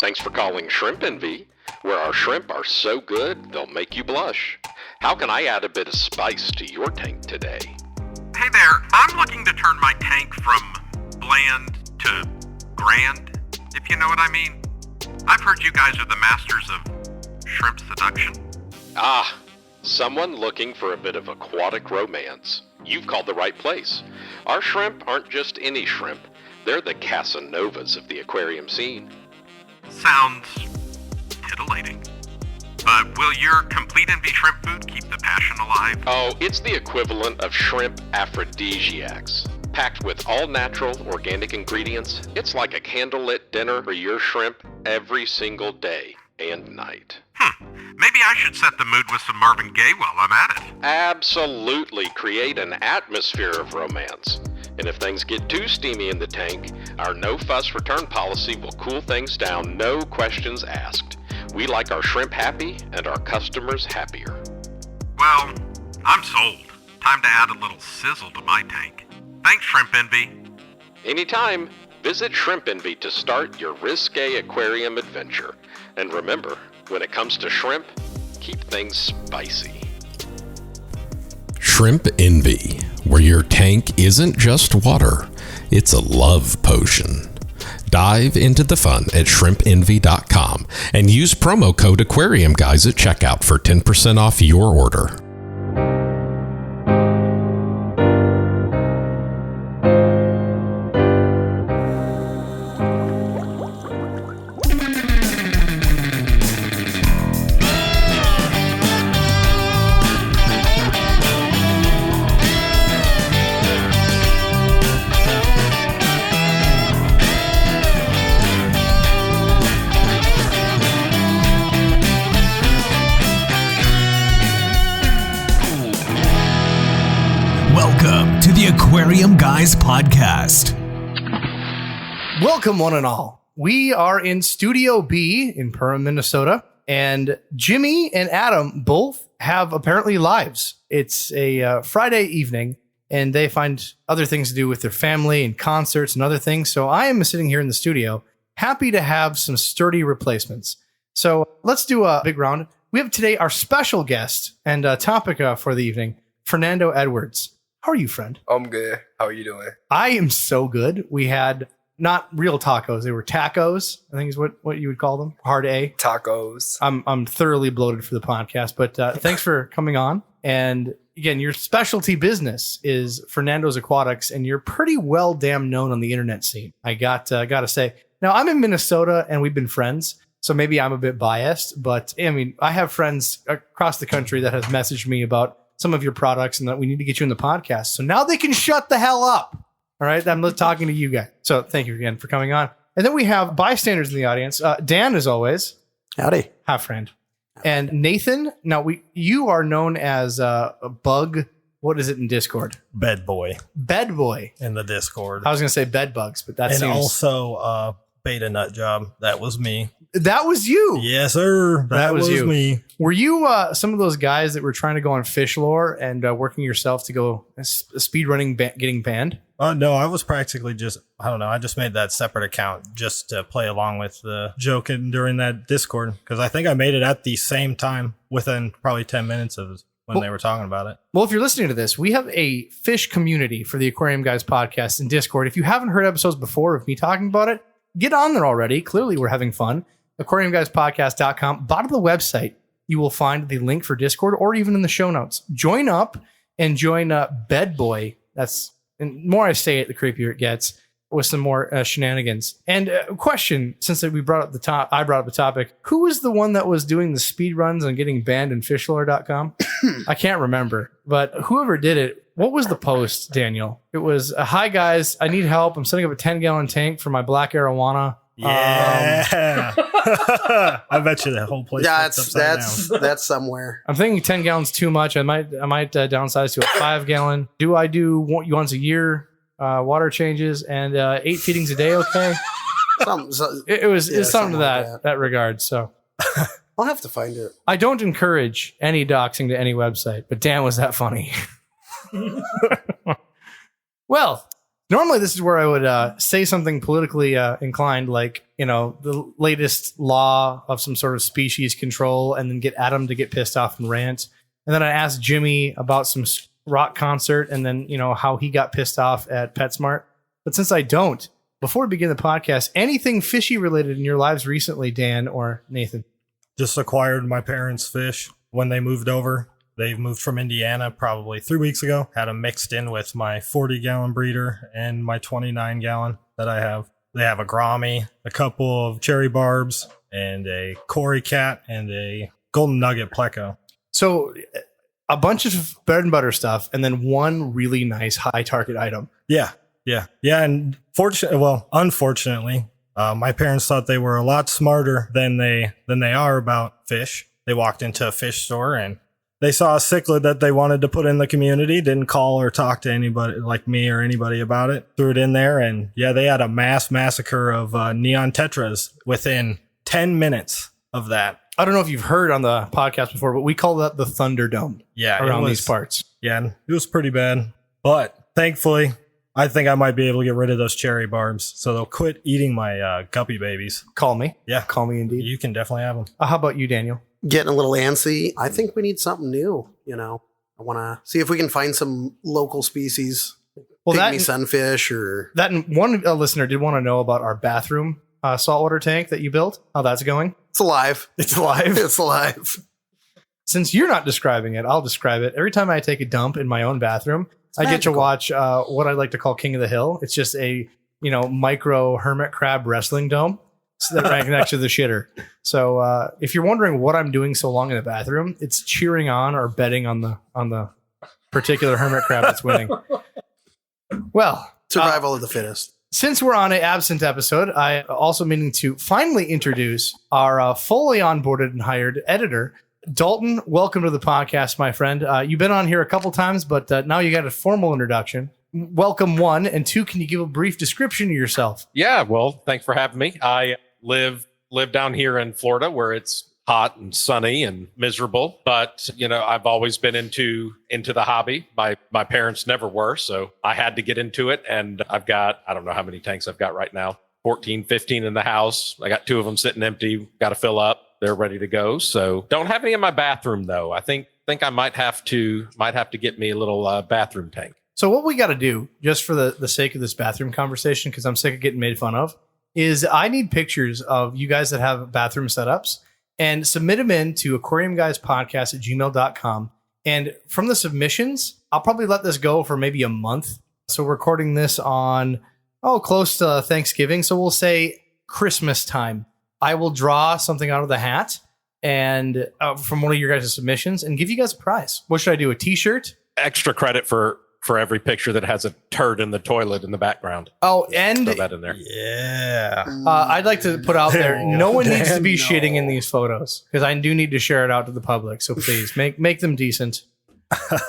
Thanks for calling Shrimp Envy, where our shrimp are so good they'll make you blush. How can I add a bit of spice to your tank today? Hey there, I'm looking to turn my tank from bland to grand, if you know what I mean. I've heard you guys are the masters of shrimp seduction. Ah, someone looking for a bit of aquatic romance. You've called the right place. Our shrimp aren't just any shrimp. They're the Casanovas of the aquarium scene. Sounds titillating. But will your Complete Envy shrimp food keep the passion alive? Oh, it's the equivalent of shrimp aphrodisiacs. Packed with all natural, organic ingredients, it's like a candlelit dinner for your shrimp every single day and night. Maybe I should set the mood with some Marvin Gaye while I'm at it. Absolutely create an atmosphere of romance. And if things get too steamy in the tank, our no-fuss return policy will cool things down, no questions asked. We like our shrimp happy and our customers happier. Well, I'm sold. Time to add a little sizzle to my tank. Thanks, Shrimp Envy. Anytime, visit Shrimp Envy to start your risque aquarium adventure. And remember, when it comes to shrimp, keep things spicy. Shrimp Envy, where your tank isn't just water, it's a love potion. Dive into the fun at shrimpenvy.com and use promo code Aquarium Guys at checkout for 10% off your order. Welcome to the Aquarium Guys podcast. Welcome, one and all. We are in Studio B in Perham, Minnesota, and Jimmy and Adam both have apparently lives. It's a Friday evening, and they find other things to do with their family and concerts and other things. So I am sitting here in the studio, happy to have some sturdy replacements. So let's do a big round. We have today our special guest and topic for the evening, Fernando Edwards. How are you, friend? I'm good. How are you doing? I am so good. We had not real tacos; they were tacos. I think is what you would call them. Hard A Tacos. I'm thoroughly bloated for the podcast, but thanks for coming on. And again, your specialty business is Fernando's Aquatics, and you're pretty well damn known on the internet scene. I got to say. Now I'm in Minnesota, and we've been friends, so maybe I'm a bit biased. But I mean, I have friends across the country that have messaged me about some of your products and that we need to get you in the podcast. So now they can shut the hell up. All right. I'm talking to you guys. So thank you again for coming on. And then we have bystanders in the audience. Dan, as always. Howdy. Hi, friend. And Nathan. Now you are known as a bug. What is it in Discord? Bed boy Bed boy. in the Discord. I was going to say bed bugs, but that and seems... also beta nut job. That was me. That was you. Yes, sir. That was you. me. Were you some of those guys that were trying to go on Fish Lore and working yourself to go speed running, getting banned? No, I was practically just, I don't know. I just made that separate account just to play along with the joking during that Discord. Because I think I made it at the same time within probably 10 minutes of when they were talking about it. Well, if you're listening to this, we have a fish community for the Aquarium Guys podcast in Discord. If you haven't heard episodes before of me talking about it, get on there already. Clearly, we're having fun. aquariumguyspodcast.com. Bottom of the website, you will find the link for Discord or even in the show notes. Join up and join Bed Boy. That's, and the more I say it, the creepier it gets, with some more shenanigans. And a question, since I brought up the topic, who was the one that was doing the speed runs and getting banned in fishlore.com? I can't remember, but whoever did it, what was the post, Daniel? It was, hi guys, I need help. I'm setting up a 10-gallon tank for my black arowana. Yeah. I bet you that whole place. Yeah, that's somewhere. I'm thinking 10 gallons too much. I might downsize to a 5-gallon. Do I do once a year water changes and 8 feedings a day? Okay. It's something to that regard. So I'll have to find it. I don't encourage any doxing to any website, but damn, was that funny. Well, Normally, this is where I would say something politically inclined, like, the latest law of some sort of species control, and then get Adam to get pissed off and rant. And then I asked Jimmy about some rock concert, and then, how he got pissed off at PetSmart. But since I don't, before we begin the podcast, anything fishy related in your lives recently, Dan or Nathan? Just acquired my parents' fish when they moved over. They moved from Indiana probably 3 weeks ago. Had them mixed in with my 40-gallon breeder and my 29-gallon that I have. They have a Grommy, a couple of cherry barbs, and a Cory cat, and a golden nugget pleco. So a bunch of bread and butter stuff, and then one really nice high target item. Yeah. And unfortunately, my parents thought they were a lot smarter than they are about fish. They walked into a fish store and they saw a cichlid that they wanted to put in the community, didn't call or talk to anybody like me or anybody about it, threw it in there. And yeah, they had a mass massacre of neon tetras within 10 minutes of that. I don't know if you've heard on the podcast before, but we call that the Thunderdome around these parts. Yeah, it was pretty bad. But thankfully, I think I might be able to get rid of those cherry barbs. So they'll quit eating my guppy babies. Call me. Yeah. Call me indeed. You can definitely have them. How about you, Daniel? Getting a little antsy. I think we need something new. I want to see if we can find some local species. Well, Pygmy sunfish or that. And one listener did want to know about our bathroom saltwater tank that you built. How that's going? it's alive. It's alive. It's alive. Since you're not describing it, I'll describe it. Every time I take a dump in my own bathroom, I get to watch what I like to call King of the Hill. It's just a micro hermit crab wrestling dome. So that right next to the shitter. So if you're wondering what I'm doing so long in the bathroom, it's cheering on or betting on the particular hermit crab that's winning. Well, Survival of the fittest. Since we're on an absent episode, I also meaning to finally introduce our fully onboarded and hired editor, Dalton. Welcome to the podcast, my friend. You've been on here a couple times, but now you got a formal introduction. Welcome, 1, and 2. Can you give a brief description of yourself? Yeah, well, thanks for having me. I live down here in Florida where it's hot and sunny and miserable, but I've always been into the hobby. My parents never were, so I had to get into it, and I've got, I don't know how many tanks I've got right now, 14, 15 in the house. I got 2 of them sitting empty, got to fill up. They're ready to go. So don't have any in my bathroom though. I think I might have to get me a little bathroom tank. So what we got to do, just for the sake of this bathroom conversation, because I'm sick of getting made fun of, is I need pictures of you guys that have bathroom setups and submit them in to aquariumguyspodcast@gmail.com. And from the submissions, I'll probably let this go for maybe a month. So we're recording this on, close to Thanksgiving. So we'll say Christmas time. I will draw something out of the hat and from one of your guys' submissions and give you guys a prize. What should I do? A t-shirt? Extra credit for every picture that has a turd in the toilet in the background. Oh, and throw that in there. Yeah. I'd like to put out there, no one needs to be shitting in these photos because I do need to share it out to the public. So please make them decent.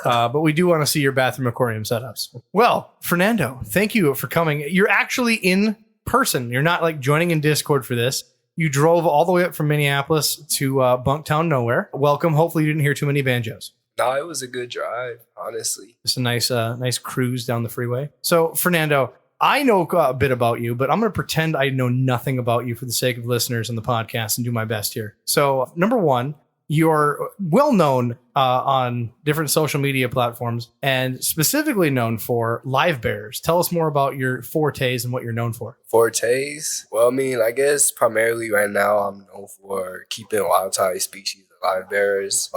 But we do want to see your bathroom aquarium setups. Well, Fernando, thank you for coming. You're actually in person. You're not like joining in Discord for this. You drove all the way up from Minneapolis to Bunktown Nowhere. Welcome. Hopefully you didn't hear too many banjos. No, it was a good drive, honestly. Just a nice cruise down the freeway. So, Fernando, I know a bit about you, but I'm going to pretend I know nothing about you for the sake of listeners on the podcast and do my best here. So, number 1, you're well known on different social media platforms and specifically known for live bears. Tell us more about your fortes and what you're known for. Fortes? Well, I guess primarily right now I'm known for keeping wild-type species of live bears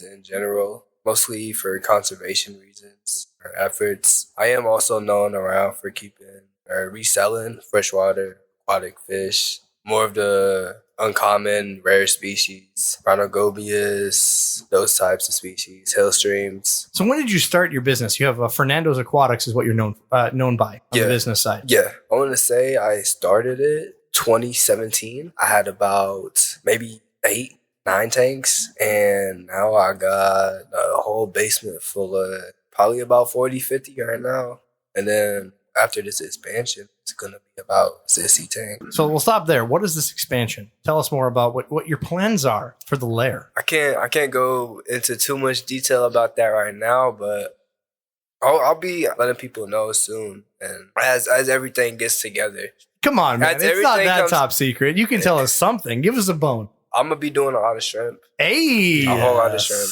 in general, mostly for conservation reasons or efforts. I am also known around for keeping or reselling freshwater aquatic fish, more of the uncommon rare species, Rhinogobius, those types of species, hill streams. So when did you start your business? You have Fernando's Aquatics is what you're known by on the business side. Yeah. I want to say I started it 2017. I had about maybe 8-9 tanks, and now I got a whole basement full of probably about 40-50 right now. And then after this expansion, it's going to be about 60 tanks. So we'll stop there. What is this expansion? Tell us more about what your plans are for the lair. I can't go into too much detail about that right now, but I'll be letting people know soon, and as everything gets together, Come on, man. As It's not everything that comes- top secret. You can tell us something. Give us a bone. I'm gonna be doing a lot of shrimp. Hey. A whole lot of shrimp.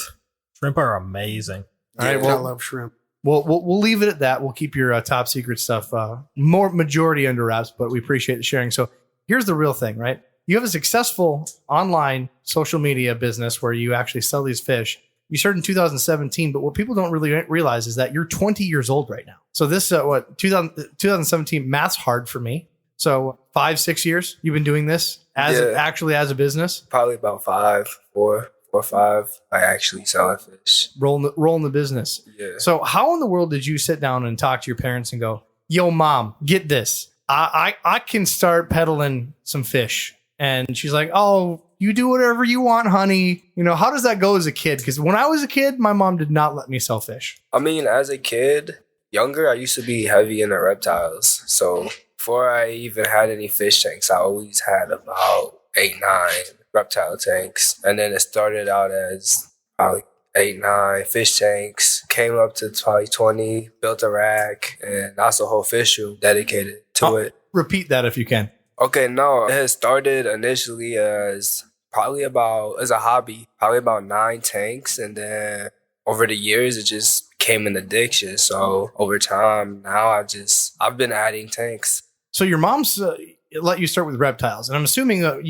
Shrimp are amazing. All right, I well, love shrimp. we'll leave it at that. We'll keep your top secret stuff more majority under wraps, but we appreciate the sharing. So here's the real thing, right? You have a successful online social media business where you actually sell these fish. You started in 2017, but what people don't really realize is that you're 20 years old right now. So this, 2017, math's hard for me. So 5-6 years you've been doing this as a business, Probably about 4 or 5. I actually sell fish. rolling the business. Yeah. So how in the world did you sit down and talk to your parents and go, yo, mom, get this. I can start peddling some fish. And she's like, oh, you do whatever you want, honey. You know, how does that go as a kid? Because when I was a kid, my mom did not let me sell fish. I mean, as a kid, younger, I used to be heavy into reptiles. So before I even had any fish tanks, I always had about 8-9 reptile tanks. And then it started out as probably 8-9 fish tanks, came up to probably 20, built a rack, and that's a whole fish room dedicated to it. Repeat that if you can. Okay, no, it had started initially as a hobby, probably about 9 tanks. And then over the years, it just became an addiction. So over time, now I've been adding tanks. So your mom's let you start with reptiles. And I'm assuming that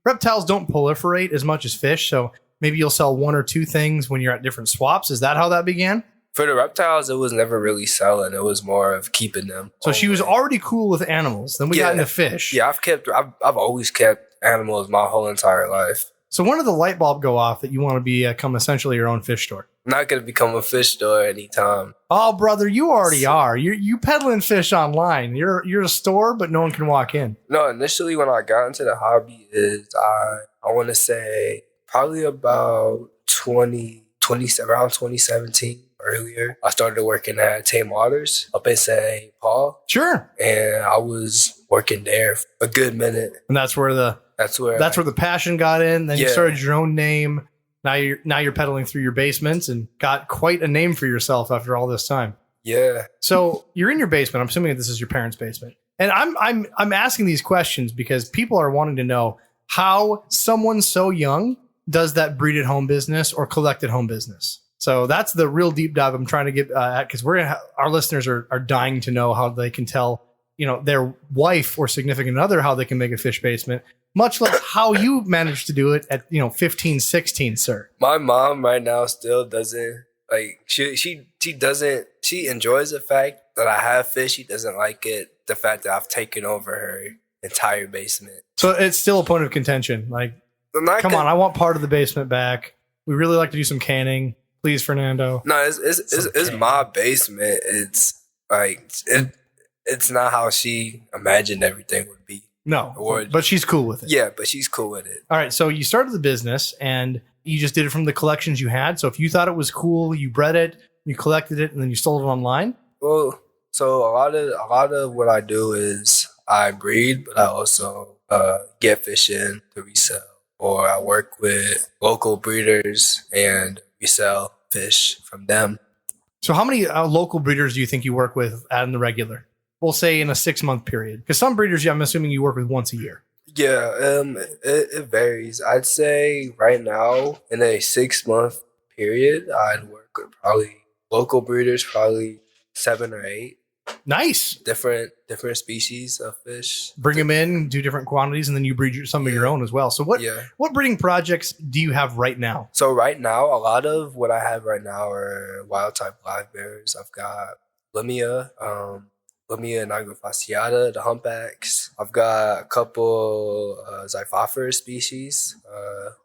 reptiles don't proliferate as much as fish. So maybe you'll sell 1 or 2 things when you're at different swaps. Is that how that began? For the reptiles, it was never really selling. It was more of keeping them. So she was already cool with animals. Then we got into fish. Yeah, I've always kept animals my whole entire life. So when did the light bulb go off that you want to become essentially your own fish store? I'm not going to become a fish store anytime. Oh, brother, you already are. You peddling fish online. You're a store, but no one can walk in. No, initially when I got into the hobby I want to say probably about around 2017. Earlier, I started working at Tame Waters up in St. Paul. Sure. And I was working there for a good minute. And that's where the passion got in. Then you started your own name. Now you're pedaling through your basements and got quite a name for yourself after all this time. Yeah. So you're in your basement. I'm assuming this is your parents' basement. And I'm asking these questions because people are wanting to know how someone so young does that breed at home business or collect at home business. So that's the real deep dive I'm trying to get at, because our listeners are dying to know how they can tell, their wife or significant other how they can make a fish basement, much less how you managed to do it at 15, 16, sir. My mom right now still doesn't like she enjoys the fact that I have fish. She doesn't like the fact that I've taken over her entire basement. So it's still a point of contention. Like, come on, I want part of the basement back. We really like to do some canning. Please, Fernando. No, it's my basement. It's like it's not how she imagined everything would be. No, but she's cool with it. Yeah, but she's cool with it. All right, so you started the business and you just did it from the collections you had. So if you thought it was cool, you bred it, you collected it, and then you sold it online. Well, so a lot of what I do is I breed, but I also get fish in to resell, or I work with local breeders and we sell fish from them. So how many local breeders do you think you work with in the regular? We'll say in a 6-month period. Because some breeders, I'm assuming you work with once a year. Yeah, it varies. I'd say right now in a 6-month period, I'd work with probably local breeders, probably 7 or 8. Nice. Different species of fish. Bring them in, do different quantities, and then you breed some of your own as well. So what breeding projects do you have right now? So right now, a lot of what I have right now are wild type live bears. I've got Limia nigra fasciata, the humpbacks. I've got a couple Xiphophorus species,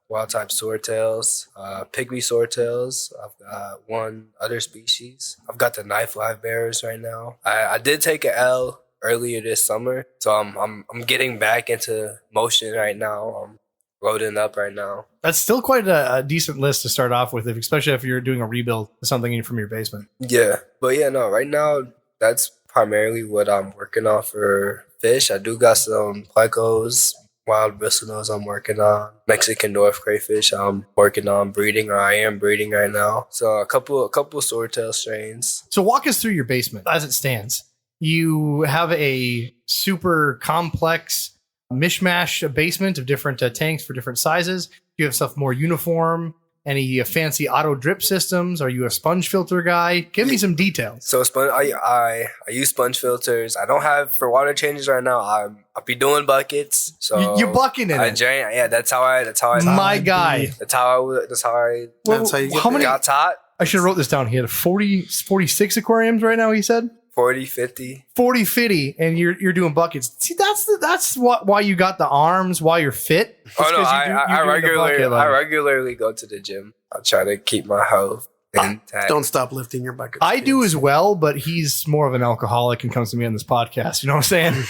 wild type swordtails, pygmy swordtails. I've got one other species. I've got the knife live bearers right now. I did take an L earlier this summer, so I'm getting back into motion right now. I'm loading up right now. That's still quite a decent list to start off with, especially if you're doing a rebuild of something from your basement. Yeah, but right now that's primarily what I'm working on for fish. I do got some plecos wild bristlenose I'm working on. Mexican Dwarf crayfish I'm working on breeding, or I am breeding right now. So a couple swordtail strains. So walk us through your basement as it stands. You have a super complex mishmash basement of different tanks for different sizes. You have stuff more uniform. Any fancy auto drip systems? Are you a sponge filter guy? Give me some details. So I use sponge filters. I don't have for water changes right now. I'll be doing buckets. So You bucket in I it. drain. Yeah, that's how I. My guy. That's how I. That's how you get How many? got taught. I should have wrote this down. He had 46 aquariums right now, he said. 40, 50. 40, 50, and you're doing buckets. See, that's why you got the arms, why you're fit. It's Oh no, 'cause I you're doing the bucket life. regularly go to the gym. I try to keep my health intact. Don't stop lifting your buckets. I do kids. as well, but he's more of an alcoholic and comes to me on this podcast. You know what I'm saying?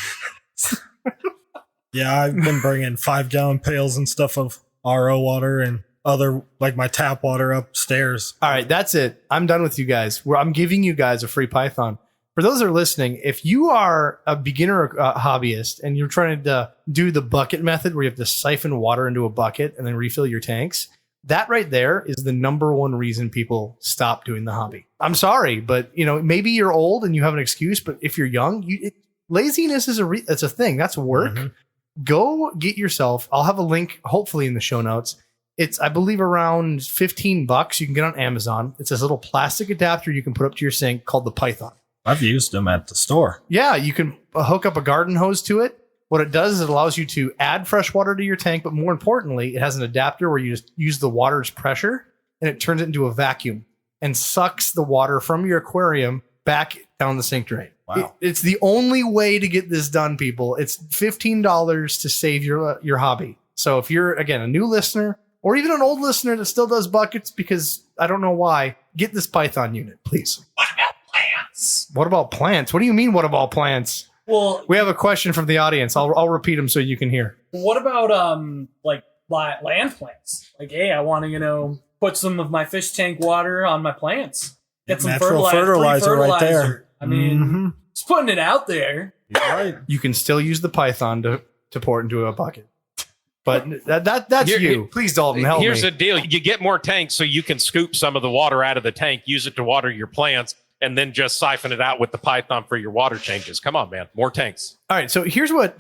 Yeah, I've been bringing 5-gallon pails and stuff of RO water and other, like my tap water upstairs. All right, that's it. I'm done with you guys. I'm giving you guys a free Python. For those that are listening, if you are a beginner hobbyist and you're trying to do the bucket method where you have to siphon water into a bucket and then refill your tanks, that right there is the number one reason people stop doing the hobby. I'm sorry, but maybe you're old and you have an excuse, but if you're young, laziness is it's a thing. That's work. Mm-hmm. Go get yourself. I'll have a link hopefully in the show notes. It's, I believe, around $15. You can get on Amazon. It's this little plastic adapter you can put up to your sink called the Python. I've used them at the store. Yeah, you can hook up a garden hose to it. What it does is it allows you to add fresh water to your tank, but more importantly, it has an adapter where you just use the water's pressure and it turns it into a vacuum and sucks the water from your aquarium back down the sink drain. Wow. It's the only way to get this done, people. It's $15 to save your hobby. So if you're, again, a new listener or even an old listener that still does buckets because I don't know why, get this Python unit, please. What about plants? What about plants? What do you mean, what about plants? Well, We have a question from the audience. I'll repeat them so you can hear. what about like land plants? Like, hey, I want to put some of my fish tank water on my plants. Get some Natural fertilizer, fertilizer right there. I mean, Mhm. just putting it out there. You're right. You can still use the Python to pour it into a bucket. But that's Here- you. Please, Dalton, help Here's me. the deal. You get more tanks so you can scoop some of the water out of the tank, use it to water your plants, and then just siphon it out with the Python for your water changes. Come on, man. More tanks. All right, so here's what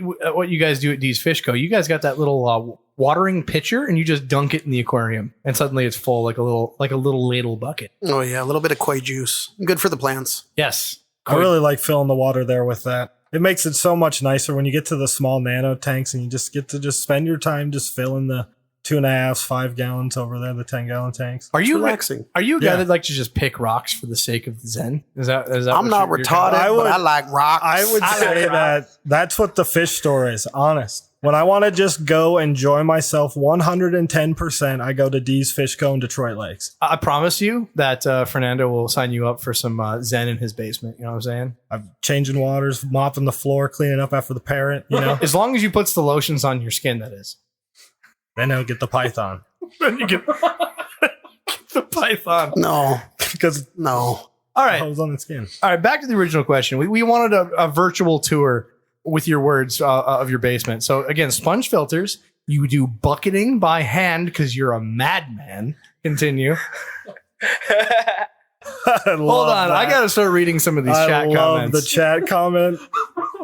you guys do at D's Fish Co. You guys got that little watering pitcher, and you just dunk it in the aquarium, and suddenly it's full like a little ladle bucket. Oh yeah, a little bit of koi juice. Good for the plants. Yes. I really like filling the water there with that. It makes it so much nicer when you get to the small nano tanks and you just get to just spend your time just filling the 2.5, 5 gallons over there, the 10-gallon tanks. Are you relaxing. Are you a guy Yeah. that likes to just pick rocks for the sake of the zen? Is that? I'm what not you're retarded, I would- but I like rocks. I would say that that's what the fish store is, honest. When I want to just go enjoy myself 110%, I go to D's Fish Co. in Detroit Lakes. I promise you that Fernando will sign you up for some zen in his basement. You know what I'm saying? I'm changing waters, mopping the floor, cleaning up after the parrot, As long as he puts the lotions on your skin, that is. Then I'll get the Python. Then you get the Python. No, Because no. All right. I was on the skin. All right, back to the original question. We wanted a virtual tour with your words of your basement. So again, sponge filters. You do bucketing by hand because you're a madman. Continue. Hold on, I gotta start reading some of these chat love comments. the chat comment.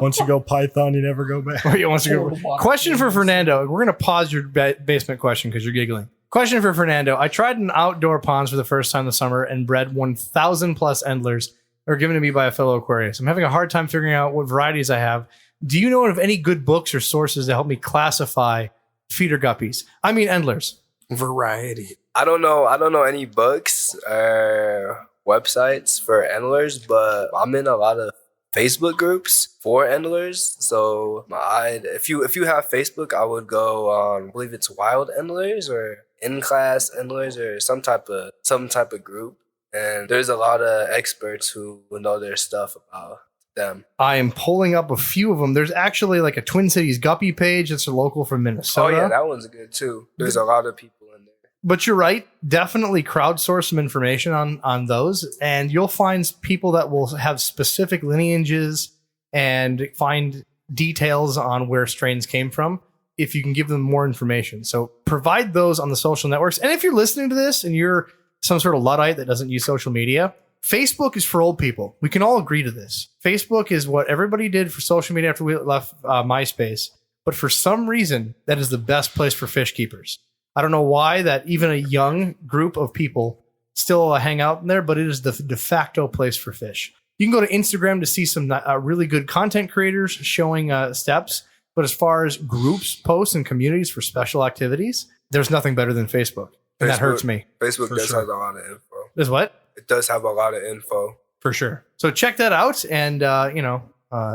Once you go Python, you never go back. Wait, once you go- Question for Fernando. We're gonna pause your basement question because you're giggling. Question for Fernando. I tried an outdoor ponds for the first time this summer and bred 1,000 plus endlers that were given to me by a fellow aquarist. I'm having a hard time figuring out what varieties I have. Do you know of any good books or sources to help me classify feeder guppies? I mean endlers. Variety. I don't know any books or websites for endlers, but I'm in a lot of Facebook groups for endlers. So if you have Facebook, I would go on, I believe it's Wild Endlers or In Class Endlers or some type of group. And there's a lot of experts who know their stuff about them. I am pulling up a few of them. There's actually like a Twin Cities Guppy page. That's a local from Minnesota. Oh yeah, that one's good too. There's a lot of people in there. But you're right. Definitely crowdsource some information on those, and you'll find people that will have specific lineages and find details on where strains came from. if you can give them more information. So provide those on the social networks. And if you're listening to this and you're some sort of Luddite that doesn't use social media, Facebook is for old people. We can all agree to this. Facebook is what everybody did for social media after we left MySpace. But for some reason, that is the best place for fish keepers. I don't know why that even a young group of people still hang out in there, but it is the de facto place for fish. You can go to Instagram to see some really good content creators showing steps. But as far as groups, posts, and communities for special activities, there's nothing better than Facebook. And that hurts me. Facebook For does sure. have a lot of info. Does what? It does have a lot of info. For sure. So check that out and,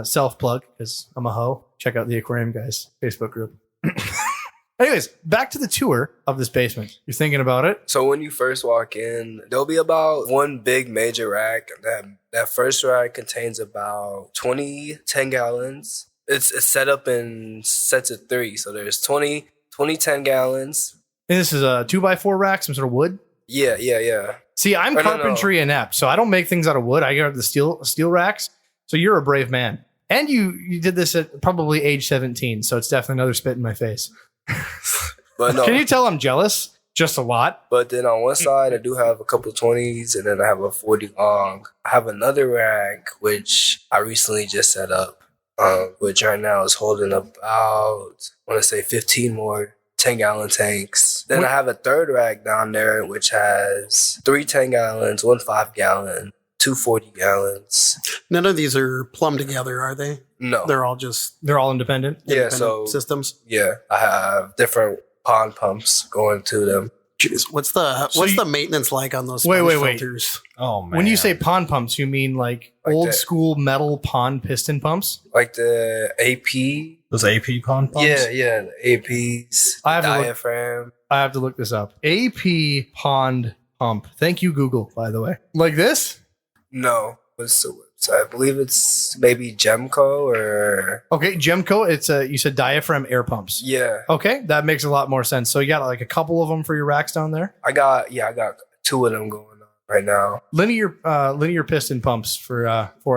self-plug because I'm a hoe. Check out the Aquarium Guys Facebook group. Anyways, back to the tour of this basement. You're thinking about it? So when you first walk in, there'll be about one big major rack. That first rack contains about 20 10 gallons. It's set up in sets of 3. So there's 20 10 gallons. And this is a 2x4 rack, some sort of wood? Yeah. See, I'm carpentry inept, so I don't make things out of wood. I got the steel racks. So you're a brave man. And you did this at probably age 17, so it's definitely another spit in my face. But no. Can you tell I'm jealous? Just a lot. But then on one side, I do have a couple 20s, and then I have a 40 long. I have another rack, which I recently just set up, which right now is holding about, I want to say 15 more 10-gallon tanks. Then I have a third rack down there, which has 3 10 gallons, 1 5-gallon, 2 40 gallons. None of these are plumbed together, are they? No. They're all independent? Yeah, so systems? Yeah, I have different pond pumps going to them. Jeez, what's the maintenance like on those sponge filters? Oh, man. When you say pond pumps, you mean like old school metal pond piston pumps? Like the AP? Those AP pond pumps? Yeah, the APs, the diaphragm. I have to look this up. AP pond pump. Thank you, Google, by the way. Like this? No. What's the website? I believe it's maybe Gemco or... Okay, Gemco. It's you said diaphragm air pumps. Yeah. Okay, that makes a lot more sense. So you got like a couple of them for your racks down there? I got 2 of them going on right now. Linear piston pumps for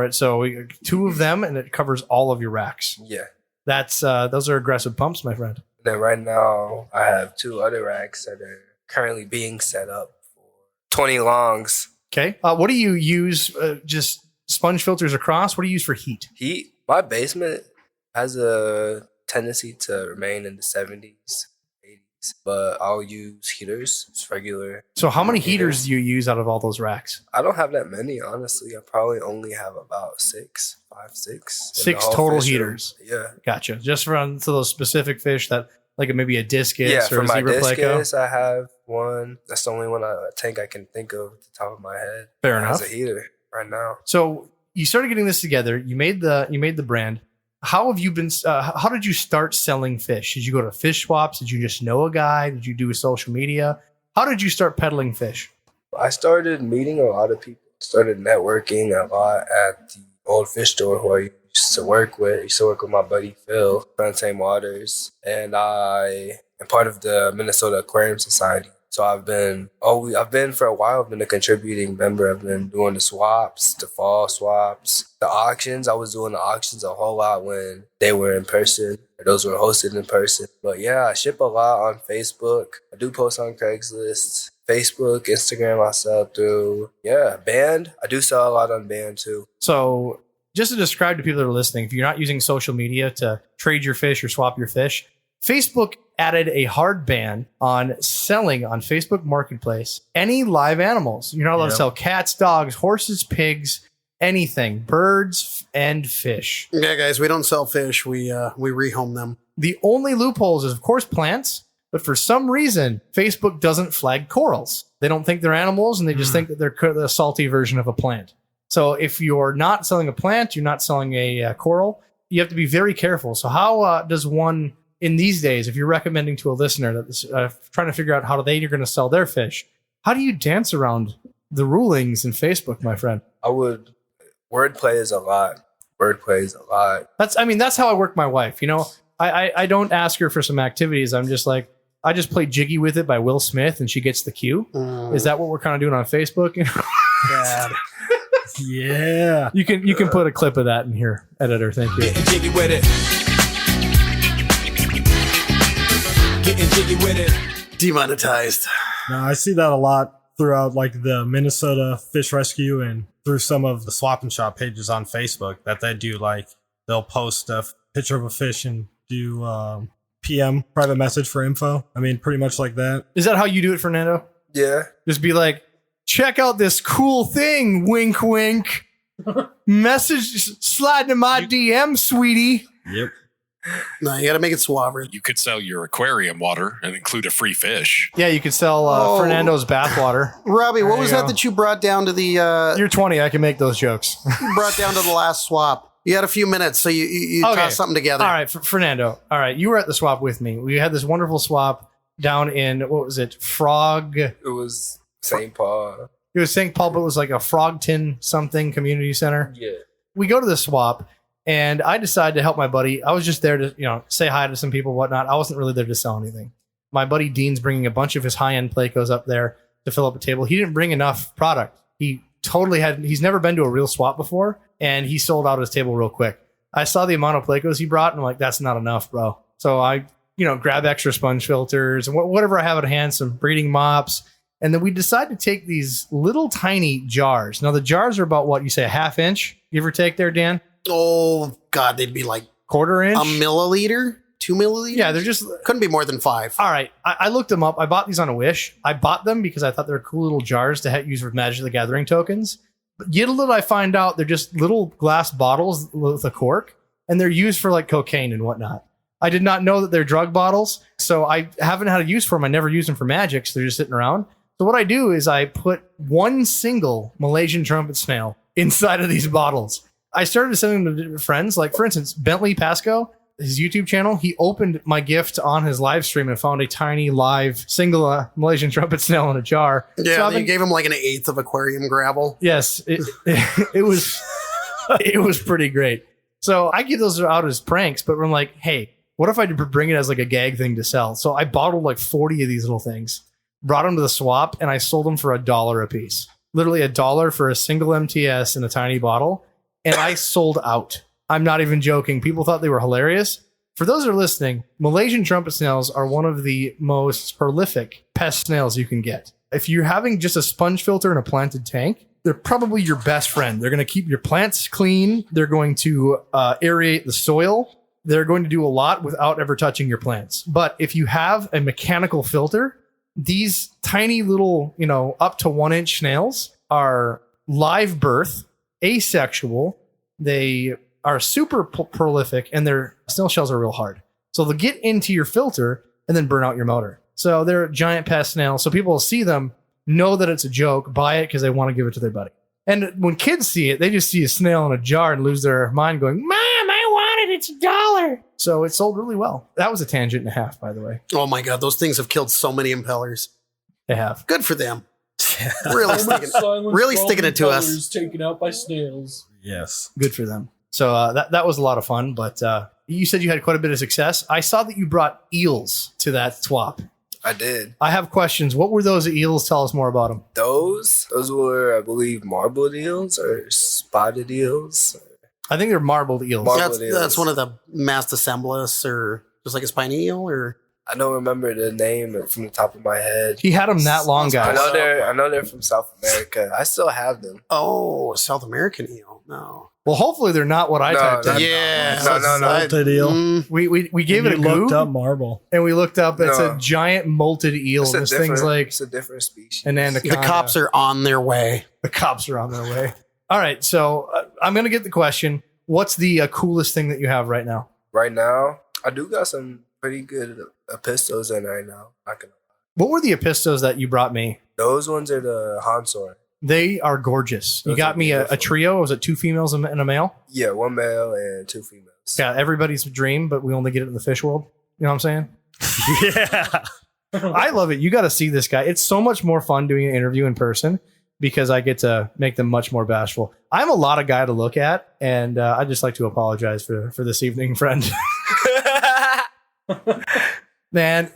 it. So 2 of them, and it covers all of your racks. Yeah. That's those are aggressive pumps, my friend. Then right now, I have 2 other racks that are currently being set up for 20 longs. Okay. What do you use? Just sponge filters across? What do you use for heat? Heat? My basement has a tendency to remain in the 70s, 80s, but I'll use heaters. It's regular. So how many heaters do you use out of all those racks? I don't have that many, honestly. I probably only have about 6. 6 total heaters. Yeah. Gotcha. Just for those specific fish that like maybe a discus yeah, or for a my zebra discus, pleco? I have one. That's the only one tank I can think of at the top of my head. Fair It enough. has a heater right now. So you started getting this together. You made the brand. How have you been? How did you start selling fish? Did you go to fish swaps? Did you just know a guy? Did you do social media? How did you start peddling fish? I started meeting a lot of people. Started networking a lot at the old fish store who I used to work with. I used to work with my buddy Phil, Plantain Waters, and I am part of the Minnesota Aquarium Society. So I've been for a while, I've been a contributing member. I've been doing the swaps, the fall swaps, the auctions. I was doing the auctions a whole lot when they were in person, or those were hosted in person. But yeah, I ship a lot on Facebook. I do post on Craigslist, Facebook, Instagram I sell through. Yeah, Band. I do sell a lot on Band too. So just to describe to people that are listening, if you're not using social media to trade your fish or swap your fish, Facebook added a hard ban on selling on Facebook Marketplace any live animals. You're not allowed to sell cats, dogs, horses, pigs, anything, birds, and fish. Yeah, guys, we don't sell fish. We rehome them. The only loopholes is, of course, plants. But for some reason, Facebook doesn't flag corals. They don't think they're animals, and they just think that they're the salty version of a plant. So if you're not selling a plant, you're not selling a coral, you have to be very careful. So how does one, in these days, if you're recommending to a listener that's trying to figure out how they're going to sell their fish, how do you dance around the rulings in Facebook, my friend? Wordplay is a lot. That's how I work my wife. You know, I don't ask her for some activities. I'm just like, I just play Jiggy With It by Will Smith and she gets the cue. Is that what we're kind of doing on Facebook? God. Yeah. You can put a clip of that in here, editor. Thank you. Jiggy with it. getting jiggy with it. Demonetized. No, I see that a lot throughout like the Minnesota Fish Rescue and through some of the swap and shop pages on Facebook that they do, like they'll post a picture of a fish and do PM, private message for info. I mean, pretty much like that. Is that how you do it, Fernando? Yeah. Just be like, check out this cool thing, wink, wink. Message slide into my DM, sweetie. Yep. No, you got to make it suave. You could sell your aquarium water and include a free fish. Yeah, you could sell Fernando's bathwater. Robbie, what was you that go. that you brought down to the You're 20. I can make those jokes. you brought down to the last swap? You had a few minutes, so you tossed something together. All right, Fernando. All right, you were at the swap with me. We had this wonderful swap down in, what was it? Frog. It was St. Paul. It was St. Paul, but it was like a Frogton something community center. Yeah. We go to the swap, and I decided to help my buddy. I was just there to, say hi to some people, whatnot. I wasn't really there to sell anything. My buddy Dean's bringing a bunch of his high-end Plecos up there to fill up a table. He didn't bring enough product. He totally he's never been to a real swap before, and he sold out his table real quick. I saw the amount of Plecos he brought, and I'm like, that's not enough, bro. So I, grab extra sponge filters and whatever I have at hand, some breeding mops. And then we decide to take these little tiny jars. Now, the jars are about what you say, a half inch, give or take there, Dan? Oh, God, they'd be like quarter inch? A milliliter? 2 milliliters? Yeah, they're just... Couldn't be more than 5. All right. I looked them up. I bought these on a Wish. I bought them because I thought they were cool little jars to use with Magic the Gathering tokens. But little did I find out they're just little glass bottles with a cork, and they're used for like cocaine and whatnot. I did not know that they're drug bottles, so I haven't had a use for them. I never used them for magic, so they're just sitting around. So what I do is I put one single Malaysian trumpet snail inside of these bottles. I started sending them to friends. Like, for instance, Bentley Pasco, his YouTube channel, he opened my gift on his live stream and found a tiny live single Malaysian trumpet snail in a jar. Yeah, so they gave him like an eighth of aquarium gravel. Yes, it was it was pretty great. So I give those out as pranks, but I'm like, hey, what if I bring it as like a gag thing to sell? So I bottled like 40 of these little things, brought them to the swap, and I sold them for $1 a piece. Literally $1 for a single MTS in a tiny bottle. And I sold out. I'm not even joking. People thought they were hilarious. For those that are listening, Malaysian trumpet snails are one of the most prolific pest snails you can get. If you're having just a sponge filter in a planted tank, they're probably your best friend. They're going to keep your plants clean. They're going to aerate the soil. They're going to do a lot without ever touching your plants. But if you have a mechanical filter, these tiny little, up to 1 inch snails are live birth, asexual. They are super prolific, and their snail shells are real hard. So they'll get into your filter and then burn out your motor. So they're a giant pest snail. So people will see them, know that it's a joke, buy it because they want to give it to their buddy. And when kids see it, they just see a snail in a jar and lose their mind going, Mom, I want it. It's $1. So it sold really well. That was a tangent and a half, by the way. Oh my God, those things have killed so many impellers. They have. Good for them. Really sticking it to us. Taken out by snails. Yes. Good for them. So that was a lot of fun, but you said you had quite a bit of success. I saw that you brought eels to that swap. I did. I have questions. What were those eels? Tell us more about them. Those were, I believe, marbled eels or spotted eels. I think they're marbled eels. That's one of the Masticemblas, or just like a spiny eel, or I don't remember the name from the top of my head. He had them that long, guys. I know they're from South America. I still have them. Oh, South American eel. No. Well, hopefully they're not what I typed in. Yeah. Molted eel. We gave it a go. Looked up marble. And we looked up. It's a giant molted eel. This thing's like it's a different species. An anaconda. The cops are on their way. The cops are on their way. All right. So I'm going to get the question. What's the coolest thing that you have right now? Right now, I do got some pretty good epistos in right now. What were the epistos that you brought me? Those ones are the Hansor. They are gorgeous. You got me a trio. Was it 2 females and a male? Yeah, 1 male and 2 females. Yeah, everybody's dream, but we only get it in the fish world. You know what I'm saying? Yeah. I love it. You got to see this guy. It's so much more fun doing an interview in person because I get to make them much more bashful. I'm a lot of guy to look at, and I'd just like to apologize for this evening, friend. Man,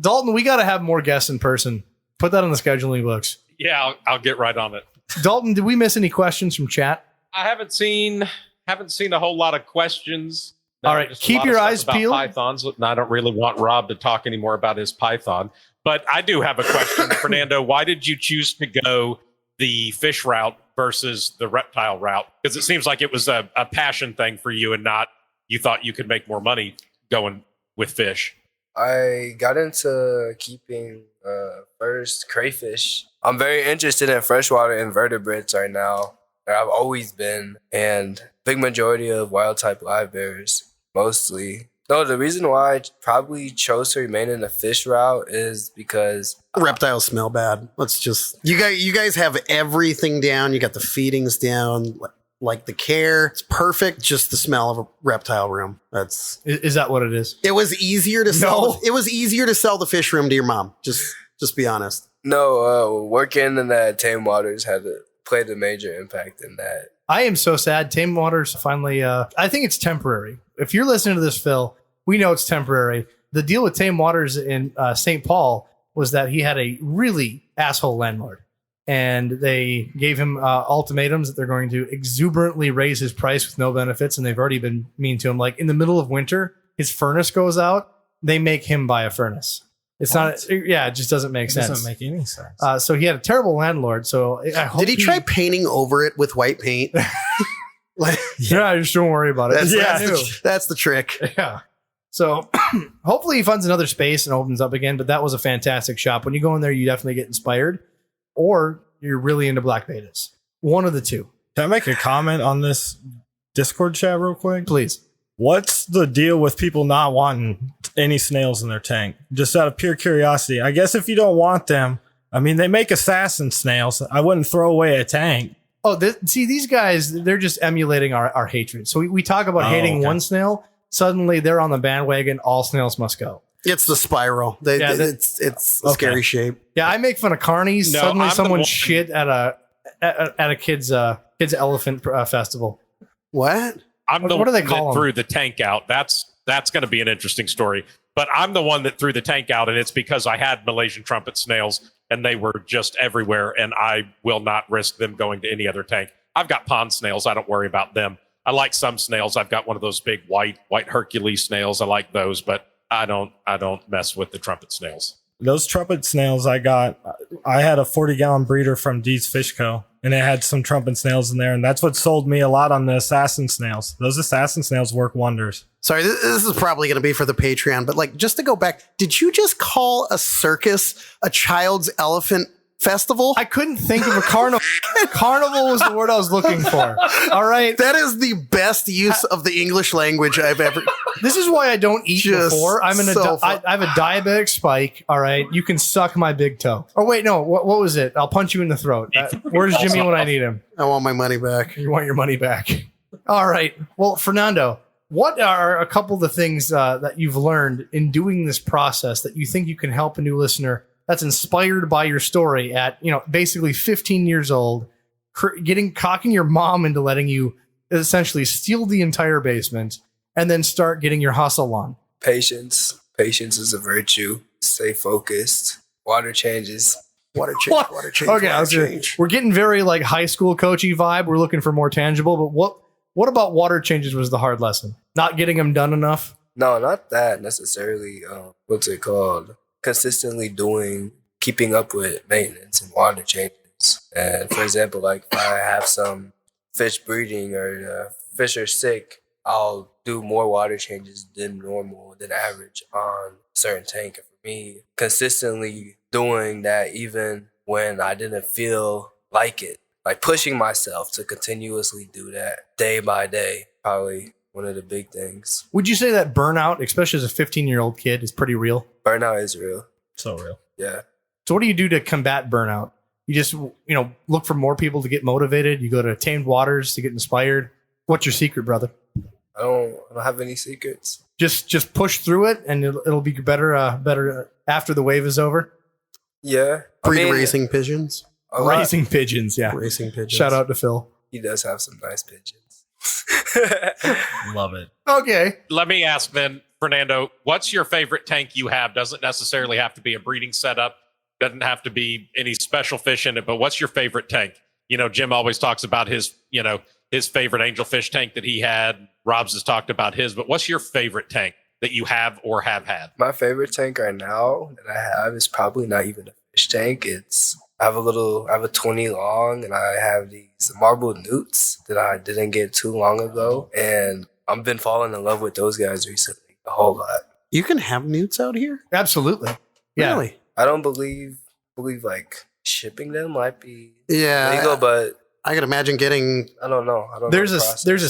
Dalton, we got to have more guests in person. Put that on the scheduling books. Yeah, I'll get right on it. Dalton, did we miss any questions from chat? I haven't seen a whole lot of questions. All right, just a keep lot your of stuff eyes about peeled. Pythons, and I don't really want Rob to talk anymore about his python. But I do have a question, Fernando. Why did you choose to go the fish route versus the reptile route? Because it seems like it was a passion thing for you, and not you thought you could make more money going with fish. I got into keeping first crayfish. I'm very interested in freshwater invertebrates right now. I've always been, and big majority of wild type live bears, mostly. No, the reason why I probably chose to remain in the fish route is because Reptiles smell bad. Let's just you guys have everything down. You got the feedings down, like the care. It's perfect. Just the smell of a reptile room. Is that what it is? It was easier to sell. It was easier to sell the fish room to your mom. Just be honest. No, working in the tame waters played a major impact in that. I am so sad. Tame Waters finally, I think it's temporary. If you're listening to this, Phil, we know it's temporary. The deal with Tame Waters in St. Paul was that he had a really asshole landlord. And they gave him ultimatums that they're going to exuberantly raise his price with no benefits. And they've already been mean to him. Like in the middle of winter, his furnace goes out. They make him buy a furnace. It's not. Yeah, it just doesn't make sense. Doesn't make any sense. So he had a terrible landlord. So I hope did he try painting over it with white paint? Yeah, just don't worry about it. That's the trick. Yeah. So hopefully he finds another space and opens up again. But that was a fantastic shop. When you go in there, you definitely get inspired, or you're really into black betas. One of the two. Can I make a comment on this Discord chat real quick? Please. What's the deal with people not wanting any snails in their tank? Just out of pure curiosity. I guess if you don't want them, I mean, they make assassin snails. I wouldn't throw away a tank. Oh, see, these guys, they're just emulating our hatred. So we talk about hating one snail. Suddenly they're on the bandwagon. All snails must go. It's the spiral. It's a scary shape. Yeah, I make fun of carnies. No, Suddenly I'm someone the one- shit at a kid's elephant festival. What? I'm the What do one they call that them? threw the tank out. That's going to be an interesting story. But I'm the one that threw the tank out, and it's because I had Malaysian trumpet snails, and they were just everywhere, and I will not risk them going to any other tank. I've got pond snails. I don't worry about them. I like some snails. I've got one of those big white Hercules snails. I like those, but I don't mess with the trumpet snails. Those trumpet snails I had a 40-gallon breeder from Dee's Fish Co. And it had some trumpet snails in there. And that's what sold me a lot on the assassin snails. Those assassin snails work wonders. Sorry, this is probably going to be for the Patreon, but like, just to go back, did you just call a circus a child's elephant festival? I couldn't think of a carnival. Carnival was the word I was looking for. All right. That is the best use of the English language I've ever. This is why I don't eat Just before. I have a diabetic spike. All right. You can suck my big toe. Oh, wait, no. What was it? I'll punch you in the throat. Where's Jimmy when I need him? I want my money back. You want your money back. All right. Well, Fernando, what are a couple of the things that you've learned in doing this process that you think you can help a new listener that's inspired by your story at, basically 15 years old, cocking your mom into letting you essentially steal the entire basement and then start getting your hustle on? Patience. Patience is a virtue. Stay focused. Water changes. Water change. Okay, we're getting very like high school coachy vibe. We're looking for more tangible, but what about water changes was the hard lesson? Not getting them done enough? No, not that necessarily. What's it called? Consistently keeping up with maintenance and water changes. And for example, like if I have some fish breeding or fish are sick, I'll do more water changes than average on a certain tank. And for me, consistently doing that even when I didn't feel like it, like pushing myself to continuously do that day by day, probably one of the big things. Would you say that burnout, especially as a 15-year-old kid, is pretty real? Burnout is real. So real. Yeah. So what do you do to combat burnout? You just, look for more people to get motivated. You go to Tamed Waters to get inspired. What's your secret, brother? I don't have any secrets. Just push through it, and it'll be better after the wave is over. Yeah. Racing pigeons. Racing pigeons, yeah. Racing pigeons. Shout out to Phil. He does have some nice pigeons. Love it. Okay. Let me ask then, Fernando, what's your favorite tank you have? Doesn't necessarily have to be a breeding setup. Doesn't have to be any special fish in it, but what's your favorite tank? Jim always talks about his his favorite angelfish tank that he had. Rob's has talked about his, but what's your favorite tank that you have or have had? My favorite tank right now that I have is probably not even a fish tank. I have a 20 long, and I have these marble newts that I didn't get too long ago, and I've been falling in love with those guys recently a whole lot. You can have newts out here? Absolutely. Yeah. Really? I don't believe like shipping them might be Yeah. legal, but I could imagine getting. I don't know. There's a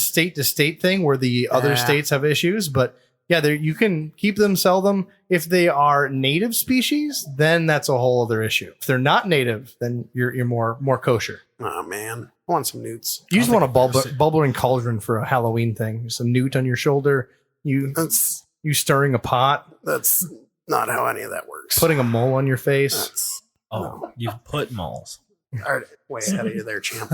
state to state thing where the other states have issues, but yeah, you can keep them, sell them. If they are native species, then that's a whole other issue. If they're not native, then you're more kosher. Oh man, I want some newts. You just want a bubbling cauldron for a Halloween thing. Some newt on your shoulder. You stirring a pot. That's not how any of that works. Putting a mole on your face. You put moles. All right, way ahead of you there, champ.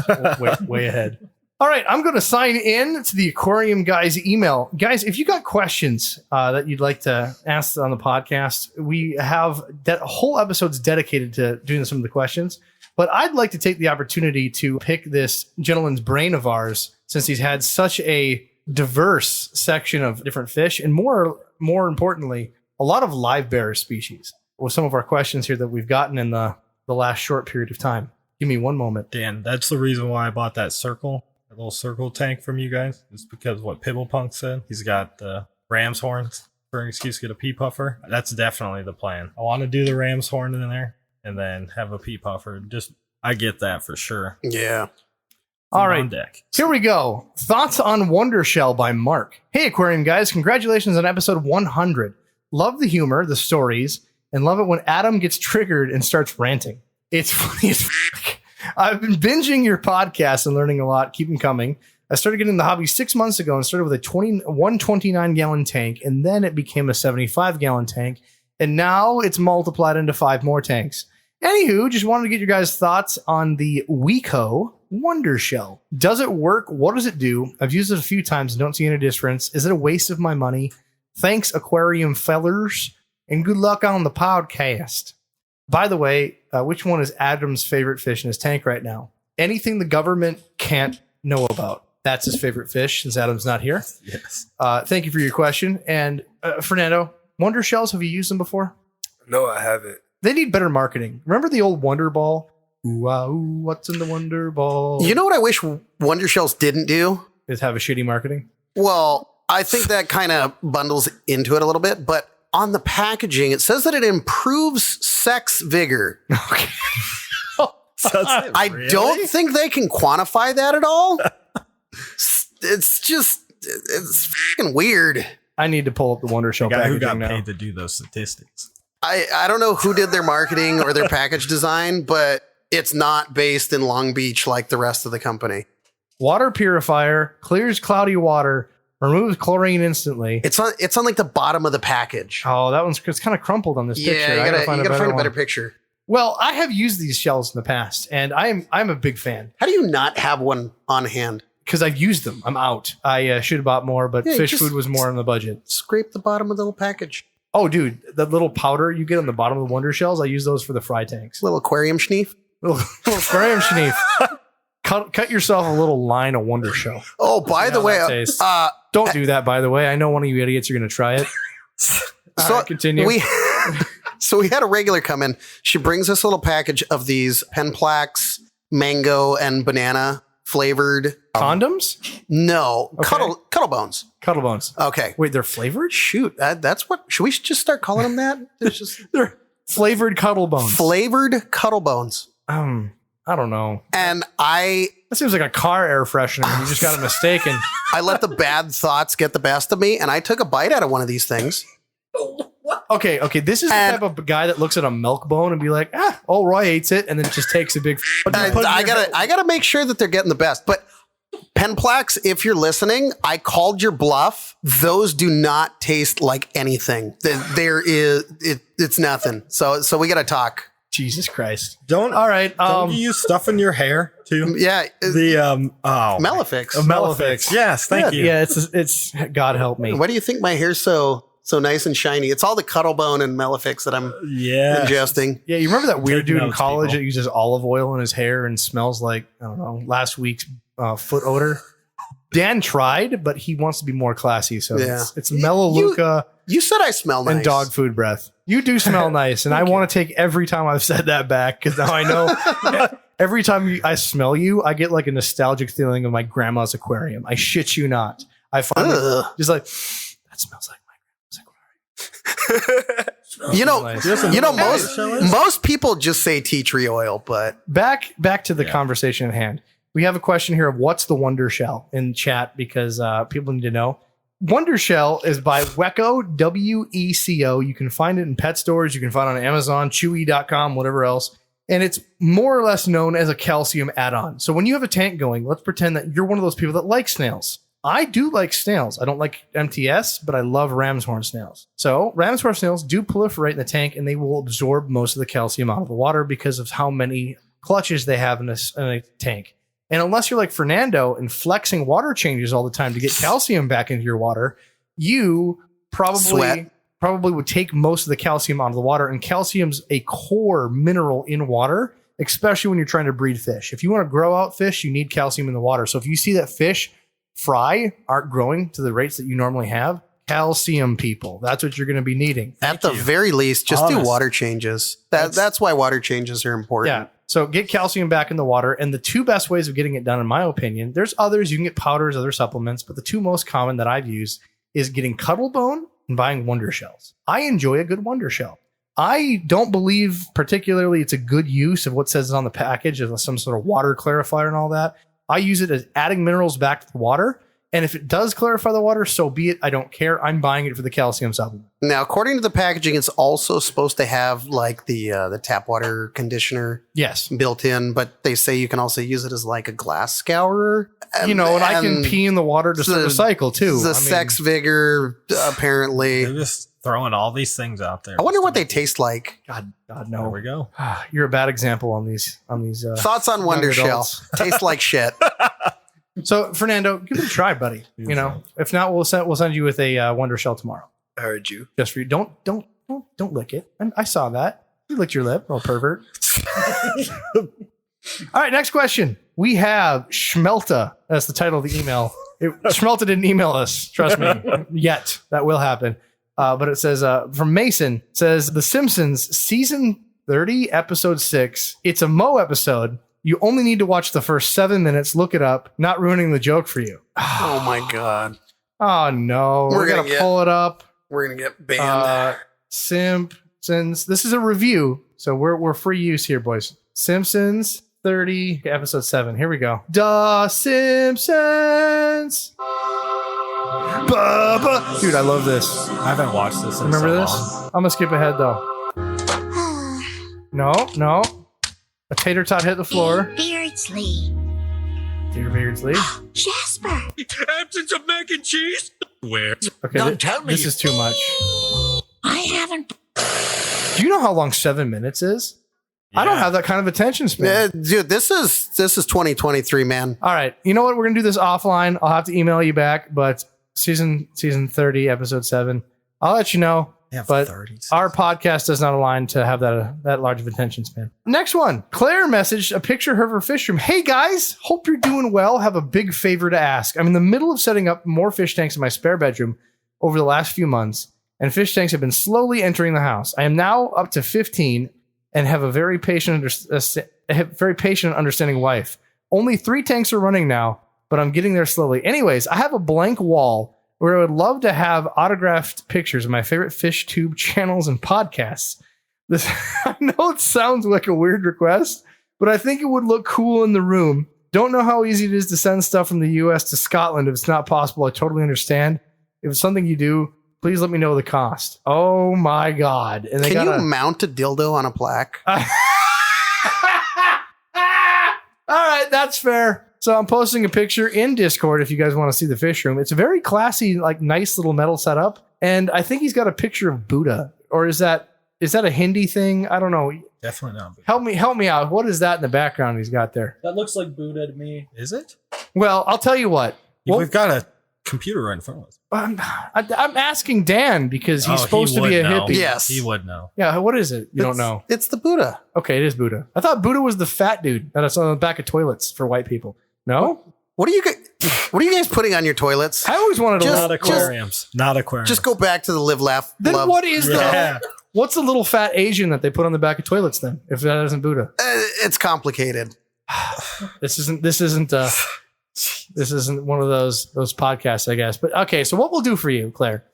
way ahead. All right, I'm going to sign in to the Aquarium Guys email. Guys, if you got questions that you'd like to ask on the podcast, we have whole episodes dedicated to doing some of the questions. But I'd like to take the opportunity to pick this gentleman's brain of ours, since he's had such a diverse section of different fish, and more importantly, a lot of live bearer species. With some of our questions here that we've gotten in the last short period of time. Give me one moment. Dan, that's the reason why I bought that little circle tank from you guys. It's because what Pibblepunk said. He's got the ram's horns for an excuse to get a pea puffer. That's definitely the plan. I want to do the ram's horn in there and then have a pea puffer. I get that for sure. Yeah. All right, deck. Here we go. Thoughts on Wonder Shell by Mark. Hey, Aquarium Guys. Congratulations on episode 100. Love the humor, the stories, and love it when Adam gets triggered and starts ranting. It's funny as fuck. I've been binging your podcast and learning a lot. Keep them coming. I started getting the hobby 6 months ago and started with a 129-gallon tank, and then it became a 75-gallon tank, and now it's multiplied into 5 more tanks. Anywho, just wanted to get your guys' thoughts on the Weco Wonder Shell. Does it work? What does it do? I've used it a few times and don't see any difference. Is it a waste of my money? Thanks, aquarium fellers, and good luck on the podcast. By the way, which one is Adam's favorite fish in his tank right now? Anything the government can't know about. That's his favorite fish, since Adam's not here. Yes. Thank you for your question. And Fernando, Wonder Shells, have you used them before? No, I haven't. They need better marketing. Remember the old Wonder Ball? Ooh, ah, ooh, what's in the Wonder Ball? You know what I wish Wonder Shells didn't do? Is have a shitty marketing? Well, I think that kind of bundles into it a little bit, but on the packaging, it says that it improves sex vigor. Okay. I don't think they can quantify that at all. It's fucking weird. I need to pull up the Wonder Shell guy packaging who got now. paid to do those statistics. I don't know who did their marketing or their package design, but it's not based in Long Beach like the rest of the company. Water purifier, clears cloudy water, removes chlorine instantly. It's on like the bottom of the package. Oh, it's kind of crumpled on this picture. Yeah, you gotta find a better picture. Well, I have used these shells in the past, and I'm a big fan. How do you not have one on hand? Because I've used them. I'm out. I should have bought more, but fish food was more on the budget. Scrape the bottom of the little package. Oh, dude, the little powder you get on the bottom of the Wonder Shells, I use those for the fry tanks. Little aquarium schneef. Little aquarium schneef. Cut yourself a little line of Wonder Shell. Oh, by the way, don't do that. By the way, I know one of you idiots are going to try it. So continue. So we had a regular come in. She brings us a little package of these Penplax mango and banana flavored condoms. No, okay. cuddle bones. Cuddle bones. Okay. Wait, they're flavored? Shoot, that's what. Should we just start calling them that? They're flavored cuddle bones. Flavored cuddle bones. I don't know. And that seems like a car air freshener. You just got it mistaken. I let the bad thoughts get the best of me, and I took a bite out of one of these things. Okay. This is the type of guy that looks at a milk bone and be like, Roy hates it, and then just takes a big. I gotta make sure that they're getting the best. But Penplax, if you're listening, I called your bluff. Those do not taste like anything. It's nothing. So we gotta talk. Jesus Christ! Don't you use stuff in your hair too? Yeah, the Malefics. Malefics. Yes, thank you. Yeah, it's God help me. Why do you think my hair's so nice and shiny? It's all the Cuttlebone and Malefics that I'm ingesting. Yeah, you remember that weird dude in college that uses olive oil in his hair and smells like, I don't know, last week's foot odor? Dan tried, but he wants to be more classy. So Yeah. it's Melaleuca You said I smell nice. and dog food breath. You do smell nice. And I want to take every time I've said that back because now I know every time I smell you, I get like a nostalgic feeling of my grandma's aquarium. I shit you not. I find it just like, that smells like my grandma's aquarium. You know, most people just say tea tree oil, but Back to the conversation at hand. We have a question here of what's the Wonder Shell in chat because people need to know. Wonder Shell is by Weco, W-E-C-O. You can find it in pet stores. You can find it on Amazon, Chewy.com, whatever else. And it's more or less known as a calcium add-on. So when you have a tank going, let's pretend that you're one of those people that like snails. I do like snails. I don't like MTS, but I love ram's horn snails. So ram's horn snails do proliferate in the tank and they will absorb most of the calcium out of the water because of how many clutches they have in a tank. And unless you're like Fernando and flexing water changes all the time to get calcium back into your water, you probably would take most of the calcium out of the water. And calcium's a core mineral in water, especially when you're trying to breed fish. If you want to grow out fish, you need calcium in the water. So if you see that fish fry aren't growing to the rates that you normally have, calcium, people, that's what you're going to be needing. At the very least, just do water changes. That's why water changes are important. Yeah. So get calcium back in the water. And the two best ways of getting it done, in my opinion, there's others. You can get powders, other supplements, but the two most common that I've used is getting Cuttlebone and buying Wonder Shells. I enjoy a good Wonder Shell. I don't believe particularly it's a good use of what says on the package of some sort of water clarifier and all that. I use it as adding minerals back to the water. And if it does clarify the water, so be it. I don't care. I'm buying it for the calcium supplement. Now, according to the packaging, it's also supposed to have like the tap water conditioner, built in. But they say you can also use it as like a glass scourer. And I can pee in the water to recycle too. The Sex Vigor, apparently. They're just throwing all these things out there. I wonder what they taste like. God, no. There we go. You're a bad example on these. Thoughts on Wonder Shell? Tastes like shit. So, Fernando, give it a try, buddy. If not, we'll send you with a Wonder Shell tomorrow. I heard you. Just for you. Don't lick it. I saw that. You licked your lip, little pervert. All right, next question. We have Schmelta. That's the title of the email. Schmelta didn't email us. Trust me. Yet. That will happen. But it says, from Mason, it says, The Simpsons, season 30, episode 6. It's a Mo episode. You only need to watch the first 7 minutes. Look it up. Not ruining the joke for you. Oh, my God. Oh, no. We're going to pull it up. We're going to get banned. Simpsons. This is a review, so we're free use here, boys. Simpsons 30, episode 7. Here we go. The Simpsons. Bubba. Dude, I love this. I haven't watched this in Remember so this? long. I'm going to skip ahead, though. No. A tater tot hit the floor. Beardsley. Dear Beardsley. Jasper. Absence of mac and cheese? Where? Okay, Don't tell me this is too much. I haven't. Do you know how long 7 minutes is? Yeah. I don't have that kind of attention span. Dude, this is 2023, man. All right. You know what? We're going to do this offline. I'll have to email you back, but season 30, episode 7. I'll let you know. But our podcast does not align to have that large of attention span. Next one. Claire messaged a picture of her fish room. Hey guys, hope you're doing well. Have a big favor to ask. I'm in the middle of setting up more fish tanks in my spare bedroom over the last few months, and fish tanks have been slowly entering the house. I am now up to 15 and have a very patient, understanding wife. Only 3 tanks are running now, but I'm getting there slowly. Anyways, I have a blank wall where I would love to have autographed pictures of my favorite fish tube channels and podcasts. This, I know it sounds like a weird request, but I think it would look cool in the room. Don't know how easy it is to send stuff from the US to Scotland. If it's not possible, I totally understand. If it's something you do, please let me know the cost. Oh my God. And Can you mount a dildo on a plaque? All right, that's fair. So I'm posting a picture in Discord if you guys want to see the fish room. It's a very classy, like nice little metal setup. And I think he's got a picture of Buddha. Or is that a Hindi thing? I don't know. Definitely not. Help me out. What is that in the background he's got there? That looks like Buddha to me. Is it? Well, I'll tell you what. We've got a computer right in front of us. I'm asking Dan because he's supposed to be a hippie. Yes. He would know. Yeah, what is it? You don't know. It's the Buddha. Okay, it is Buddha. I thought Buddha was the fat dude that's on the back of toilets for white people. No? What are you guys putting on your toilets? I always wanted to Not aquariums. Not aquariums. Just go back to the live, laugh, Then love. what is Yeah. what's the little fat Asian that they put on the back of toilets then? If that isn't Buddha, It's complicated. this isn't one of those podcasts, I guess. But okay, so what we'll do for you, Claire,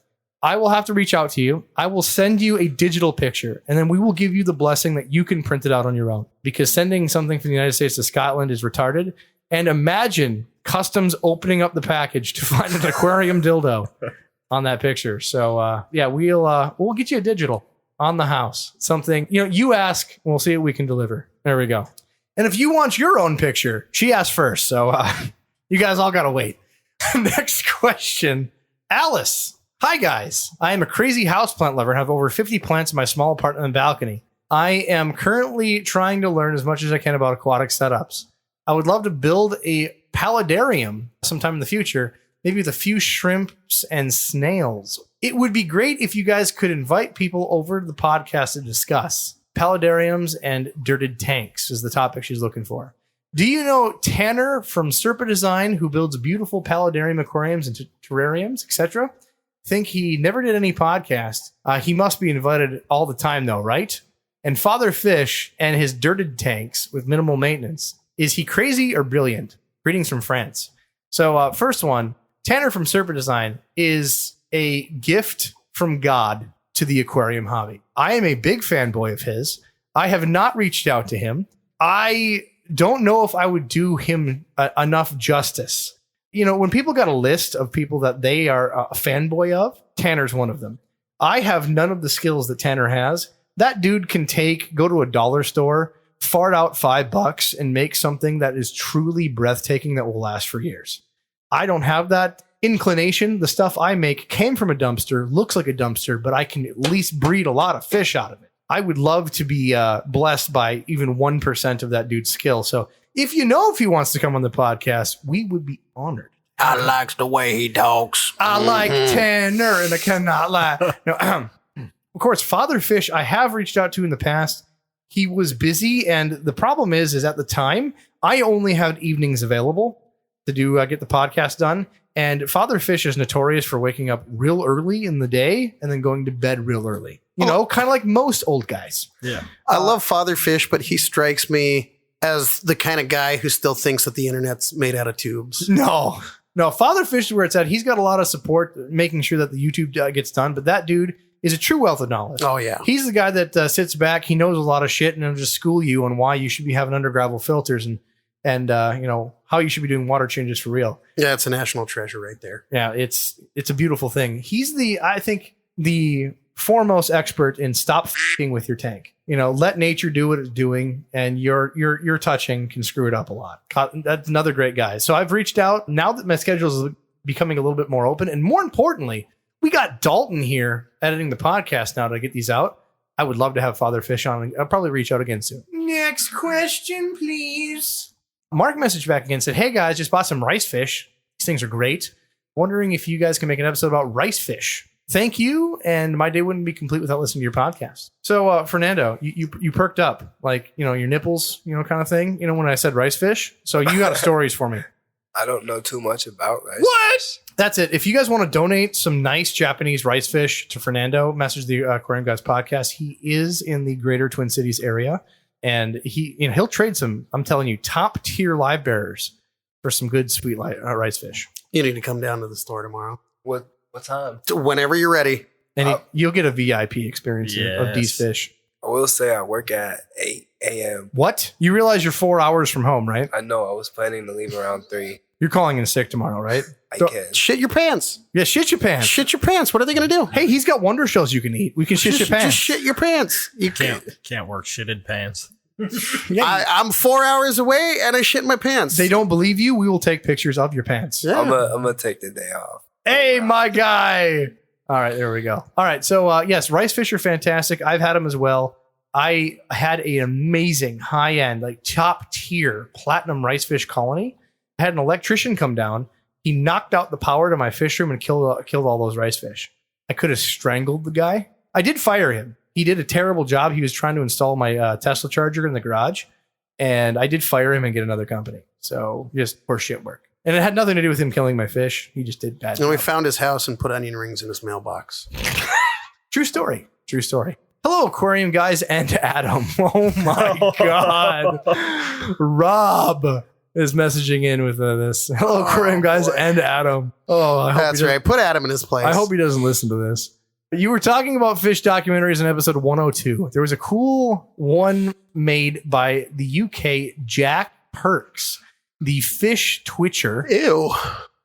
I will have to reach out to you. I will send you a digital picture, and then we will give you the blessing that you can print it out on your own. Because sending something from the United States to Scotland is retarded. And imagine customs opening up the package to find an aquarium dildo on that picture. So yeah, we'll get you a digital on the house. Something, you ask, we'll see what we can deliver. There we go. And if you want your own picture, she asked first. So you guys all got to wait. Next question. Alice. Hi, guys. I am a crazy houseplant lover and have over 50 plants in my small apartment and balcony. I am currently trying to learn as much as I can about aquatic setups. I would love to build a paludarium sometime in the future, maybe with a few shrimps and snails. It would be great if you guys could invite people over to the podcast to discuss. Paludariums and dirted tanks is the topic she's looking for. Do you know Tanner from Serpa Design, who builds beautiful paludarium aquariums and terrariums, etc.? Think he never did any podcast. He must be invited all the time, though, right? And Father Fish and his dirted tanks with minimal maintenance. Is he crazy or brilliant? Greetings from France. So first one, Tanner from Serpa Design is a gift from God to the aquarium hobby. I am a big fanboy of his. I have not reached out to him. I don't know if I would do him enough justice. When people got a list of people that they are a fanboy of, Tanner's one of them. I have none of the skills that Tanner has. That dude can go to a dollar store, fart out $5 and make something that is truly breathtaking that will last for years. I don't have that inclination. The stuff I make came from a dumpster, looks like a dumpster, but I can at least breed a lot of fish out of it. I would love to be blessed by even 1% of that dude's skill. So if he wants to come on the podcast, we would be honored. I likes the way he talks. I like Tanner, and I cannot lie. No, of course, Father Fish, I have reached out to in the past. He was busy, and the problem is at the time, I only had evenings available to get the podcast done. And Father Fish is notorious for waking up real early in the day and then going to bed real early. Kind of like most old guys. Yeah. I love Father Fish, but he strikes me as the kind of guy who still thinks that the internet's made out of tubes. No, Father Fish is where it's at. He's got a lot of support making sure that the YouTube gets done, but that dude is a true wealth of knowledge. Oh, yeah. He's the guy that sits back. He knows a lot of shit and he'll just school you on why you should be having under-gravel filters and how you should be doing water changes for real. Yeah, it's a national treasure right there. Yeah, it's a beautiful thing. He's I think the foremost expert in stop f***ing with your tank. Let nature do what it's doing, and your touching can screw it up a lot. That's another great guy. So I've reached out now that my schedule is becoming a little bit more open, and more importantly, we got Dalton here editing the podcast now to get these out. I would love to have Father Fish on. I'll probably reach out again soon. Next question, please. Mark messaged back again, said, "Hey guys, just bought some rice fish. These things are great. Wondering if you guys can make an episode about rice fish. Thank you, and my day wouldn't be complete without listening to your podcast." So, Fernando, you perked up, like, your nipples, kind of thing, when I said rice fish. So you got stories for me. I don't know too much about rice. What? That's it. If you guys want to donate some nice Japanese rice fish to Fernando, message the Aquarium Guys podcast. He is in the greater Twin Cities area, and he'll trade some, I'm telling you, top tier live bearers for some good sweet rice fish. You need to come down to the store tomorrow. What time? Whenever you're ready. And you'll get a VIP experience of these fish. I will say I work at 8 a.m. What? You realize you're 4 hours from home, right? I know. I was planning to leave around 3. You're calling in sick tomorrow, right? I can. Shit your pants. Yeah, shit your pants. Shit your pants. What are they going to do? Hey, he's got Wonder Shells you can eat. We can shit your pants. Just shit your pants. You can't work shitted pants. Yeah, I'm 4 hours away and I shit my pants. They don't believe you. We will take pictures of your pants. Yeah. I'm gonna take the day off. Hey, my guy. All right, there we go. All right, so yes, rice fish are fantastic. I've had them as well. I had an amazing high-end, like top-tier platinum rice fish colony. I had an electrician come down. He knocked out the power to my fish room and killed all those rice fish. I could have strangled the guy. I did fire him. He did a terrible job. He was trying to install my Tesla charger in the garage, and I did fire him and get another company. So just poor shit work. And it had nothing to do with him killing my fish. He just did bad. And we job. found his house and put onion rings in his mailbox. True story. True story. Hello, aquarium guys and Adam. Oh my God. Rob is messaging in with this. Hello, aquarium guys and Adam. Oh, I hope That's right. Put Adam in his place. I hope he doesn't listen to this. You were talking about fish documentaries in episode 102. There was a cool one made by the UK Jack Perks, the fish twitcher. Ew.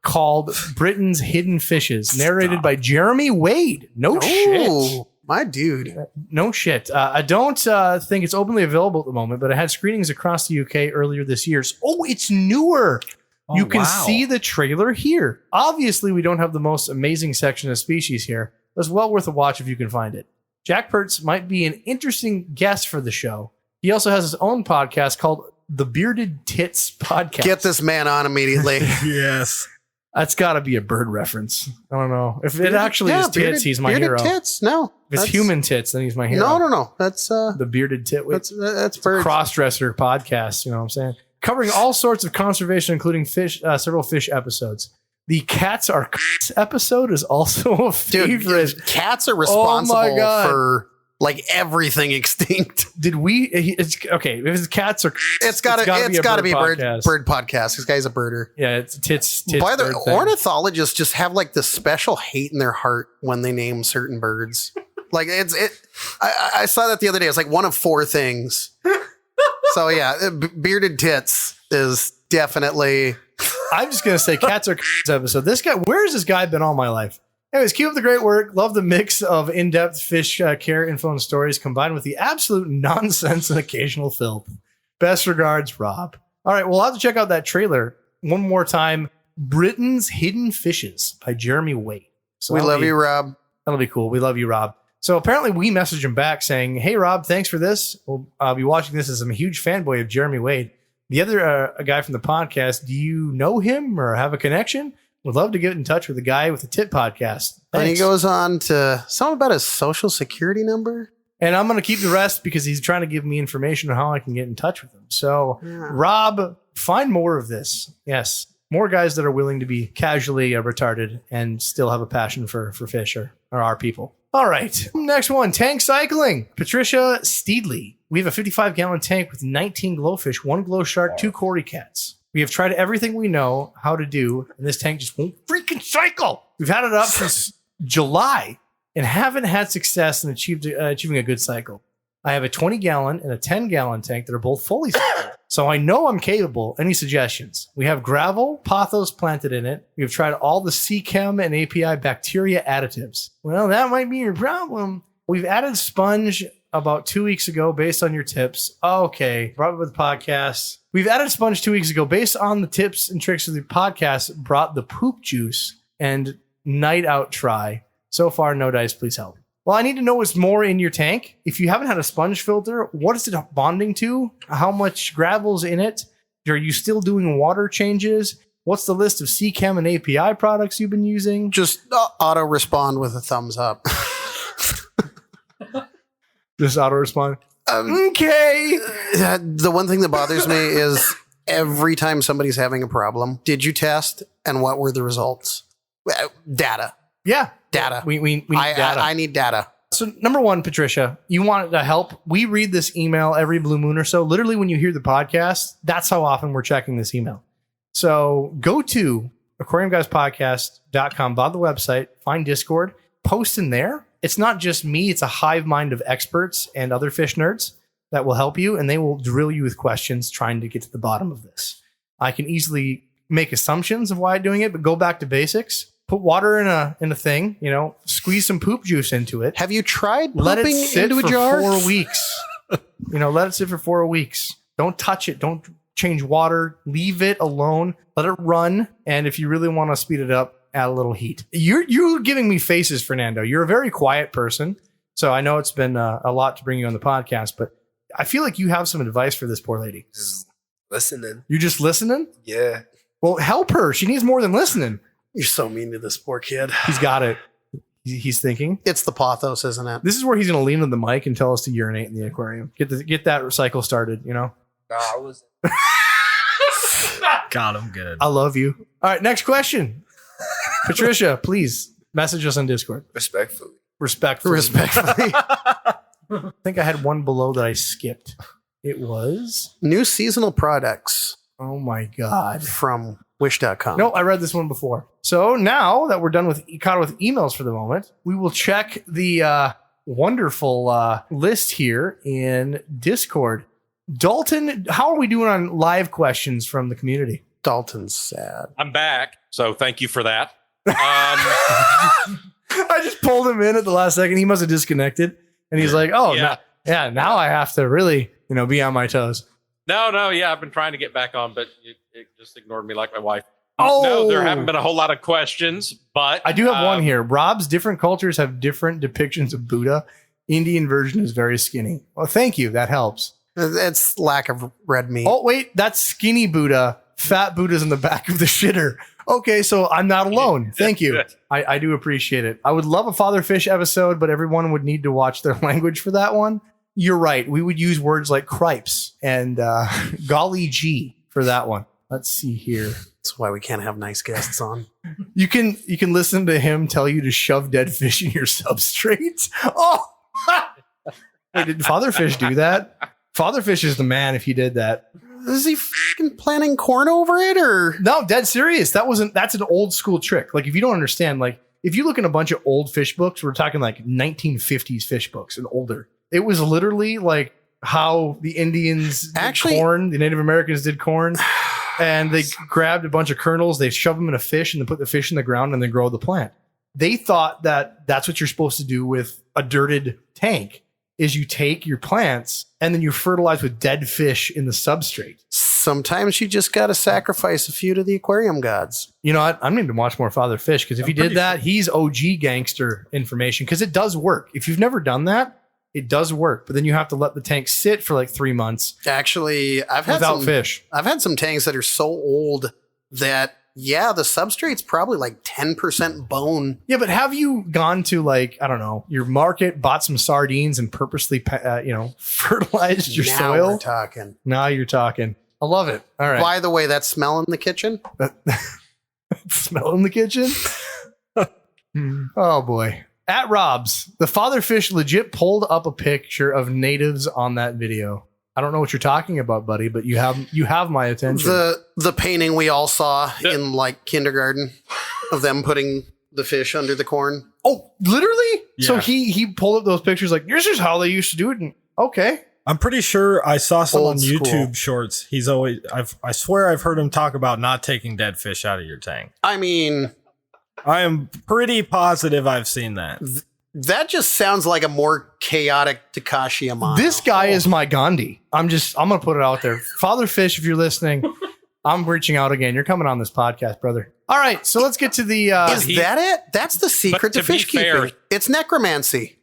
Called Britain's Hidden Fishes, narrated by Jeremy Wade. No shit. My dude. No shit. I don't think it's openly available at the moment, but it had screenings across the UK earlier this year. Oh, it's newer. You can see the trailer here. Obviously, we don't have the most amazing section of species here. It's well worth a watch if you can find it. Jack Pertz might be an interesting guest for the show. He also has his own podcast called The Bearded Tits Podcast. Get this man on immediately. Yes. That's got to be a bird reference. I don't know. If it actually is tits, he's my hero. Bearded tits? No. If it's human tits, then he's my hero. No. That's the Bearded Titwit. That's bird. Cross-dresser podcast, you know what I'm saying? Covering all sorts of conservation, including fish, several fish episodes. The Cats Are Cats episode is also a favorite. Dude, cats are responsible for like everything extinct. Did we? Okay, if it's cats or it's got to be a bird podcast. This guy's a birder. Yeah, it's tits. By the way, ornithologists just have like this special hate in their heart when they name certain birds. Like I saw that the other day. It's like one of 4 things. So yeah, bearded tits is definitely. I'm just gonna say Cats Are Cats episode. This guy, where's this guy been all my life? Anyways, keep up the great work. Love the mix of in-depth fish care info and stories combined with the absolute nonsense and occasional filth. Best regards, Rob. All right, we'll have to check out that trailer one more time. Britain's Hidden Fishes by Jeremy Wade. So we love you, Rob. That'll be cool. We love you, Rob. So apparently we messaged him back saying, hey, Rob, thanks for this. I'll be watching this as I'm a huge fanboy of Jeremy Wade. The other a guy from the podcast, do you know him or have a connection? Would love to get in touch with the guy with the Tit podcast. Thanks. And he goes on to something about his social security number. And I'm going to keep the rest because he's trying to give me information on how I can get in touch with him. So, Rob, find more of this. Yes. More guys that are willing to be casually retarded and still have a passion for fish or our people. All right. Next one, tank cycling. Patricia Steedley. We have a 55-gallon tank with 19 glowfish, 1 glow shark, 2 cory cats. We have tried everything we know how to do, and this tank just won't freaking cycle. We've had it up since July and haven't had success in achieving a good cycle. I have a 20-gallon and a 10-gallon tank that are both fully cycled, so I know I'm capable. Any suggestions? We have gravel, pothos planted in it. We've tried all the C-Chem and API bacteria additives. Well, that might be your problem. We've added sponge about 2 weeks ago based on your tips. Okay, brought it with the podcast. We've added sponge 2 weeks ago based on the tips and tricks of the podcast. Brought the poop juice and night out try. So far, no dice. Please help. Well, I need to know what's more in your tank. If you haven't had a sponge filter, what is it bonding to? How much gravel's in it? Are you still doing water changes? What's the list of C-Chem and API products you've been using? Just auto respond with a thumbs up. Just auto respond. Okay. The one thing that bothers me is every time somebody's having a problem, did you test and what were the results? Data. Yeah. Data. We need data. I need data. So number one, Patricia, you wanted to help. We read this email every blue moon or so. Literally when you hear the podcast, that's how often we're checking this email. So go to aquariumguyspodcast.com, bother the website, find Discord, post in there. It's not just me. It's a hive mind of experts and other fish nerds that will help you, and they will drill you with questions trying to get to the bottom of this. I can easily make assumptions of why I'm doing it, but go back to basics. Put water in a thing, squeeze some poop juice into it. Have you tried let pooping it sit into a for jar? 4 weeks. Let it sit for 4 weeks. Don't touch it. Don't change water. Leave it alone. Let it run. And if you really want to speed it up, add a little heat. You're giving me faces, Fernando. You're a very quiet person. So I know it's been a lot to bring you on the podcast, but I feel like you have some advice for this poor lady. Just listening. You're just listening? Yeah. Well, help her. She needs more than listening. You're so mean to this poor kid. He's got it. He's thinking. It's the pothos, isn't it? This is where he's going to lean on the mic and tell us to urinate in the aquarium. Get that cycle started, Nah, I wasn't. God, I'm good. I love you. All right, next question. Patricia, please message us on Discord. Respectfully. Respectfully. I think I had one below that I skipped. It was new seasonal products. Oh my God. From wish.com. No, I read this one before. So now that we're done with caught with emails for the moment, we will check the wonderful list here in Discord. Dalton, how are we doing on live questions from the community? Dalton's sad. I'm back, so thank you for that. I just pulled him in at the last second. He must have disconnected, and he's like, "Oh, yeah. Now I have to really, be on my toes." No, yeah, I've been trying to get back on, but it just ignored me like my wife. Oh, no, there haven't been a whole lot of questions, but I do have one here. Rob's different cultures have different depictions of Buddha. Indian version is very skinny. Well, thank you. That helps. It's lack of red meat. Oh, wait, that's skinny Buddha. Fat Buddha's in the back of the shitter. Okay, so I'm not alone. Thank you. I do appreciate it. I would love a Father Fish episode, but everyone would need to watch their language for that one. You're right. We would use words like cripes and golly gee for that one. Let's see here. That's why we can't have nice guests on. You can listen to him tell you to shove dead fish in your substrate. Oh, wait, did Father Fish do that? Father Fish is the man if he did that. Is he fucking planting corn over it or? No, dead serious. That's an old school trick. Like if you don't understand, like if you look in a bunch of old fish books, we're talking like 1950s fish books and older. It was literally like how the Indians did corn, the Native Americans did corn, and they grabbed a bunch of kernels, they shoved them in a fish and then put the fish in the ground and then grow the plant. They thought that that's what you're supposed to do with a dirted tank. Is you take your plants and then you fertilize with dead fish in the substrate. Sometimes you just got to sacrifice a few to the aquarium gods. You know what? I'm going to watch more Father Fish because if he did that, he's OG gangster information because it does work. If you've never done that, it does work. But then you have to let the tank sit for like 3 months. Actually, I've had without fish. I've had some tanks that are so old that the substrate's probably like 10% bone. Yeah, but have you gone to like, I don't know, your market, bought some sardines and purposely, fertilized your now soil? We're talking. Now you're talking. I love it. All right. By the way, that smell in the kitchen? Smell in the kitchen? Oh boy. At Rob's, the Father Fish legit pulled up a picture of natives on that video. I don't know what you're talking about, buddy, but you have my attention. The painting we all saw in like kindergarten of them putting the fish under the corn. Oh, literally? Yeah. So he pulled up those pictures like, this is how they used to do it. And, okay. I'm pretty sure I saw some Old on school. YouTube shorts. I swear I've heard him talk about not taking dead fish out of your tank. I mean, I am pretty positive I've seen that. That just sounds like a more chaotic Takashi Amano. This guy is my Gandhi. I'm going to put it out there. Father Fish, if you're listening, I'm reaching out again. You're coming on this podcast, brother. All right. So let's get to the, is that it? That's the secret to fish keeping. It's necromancy.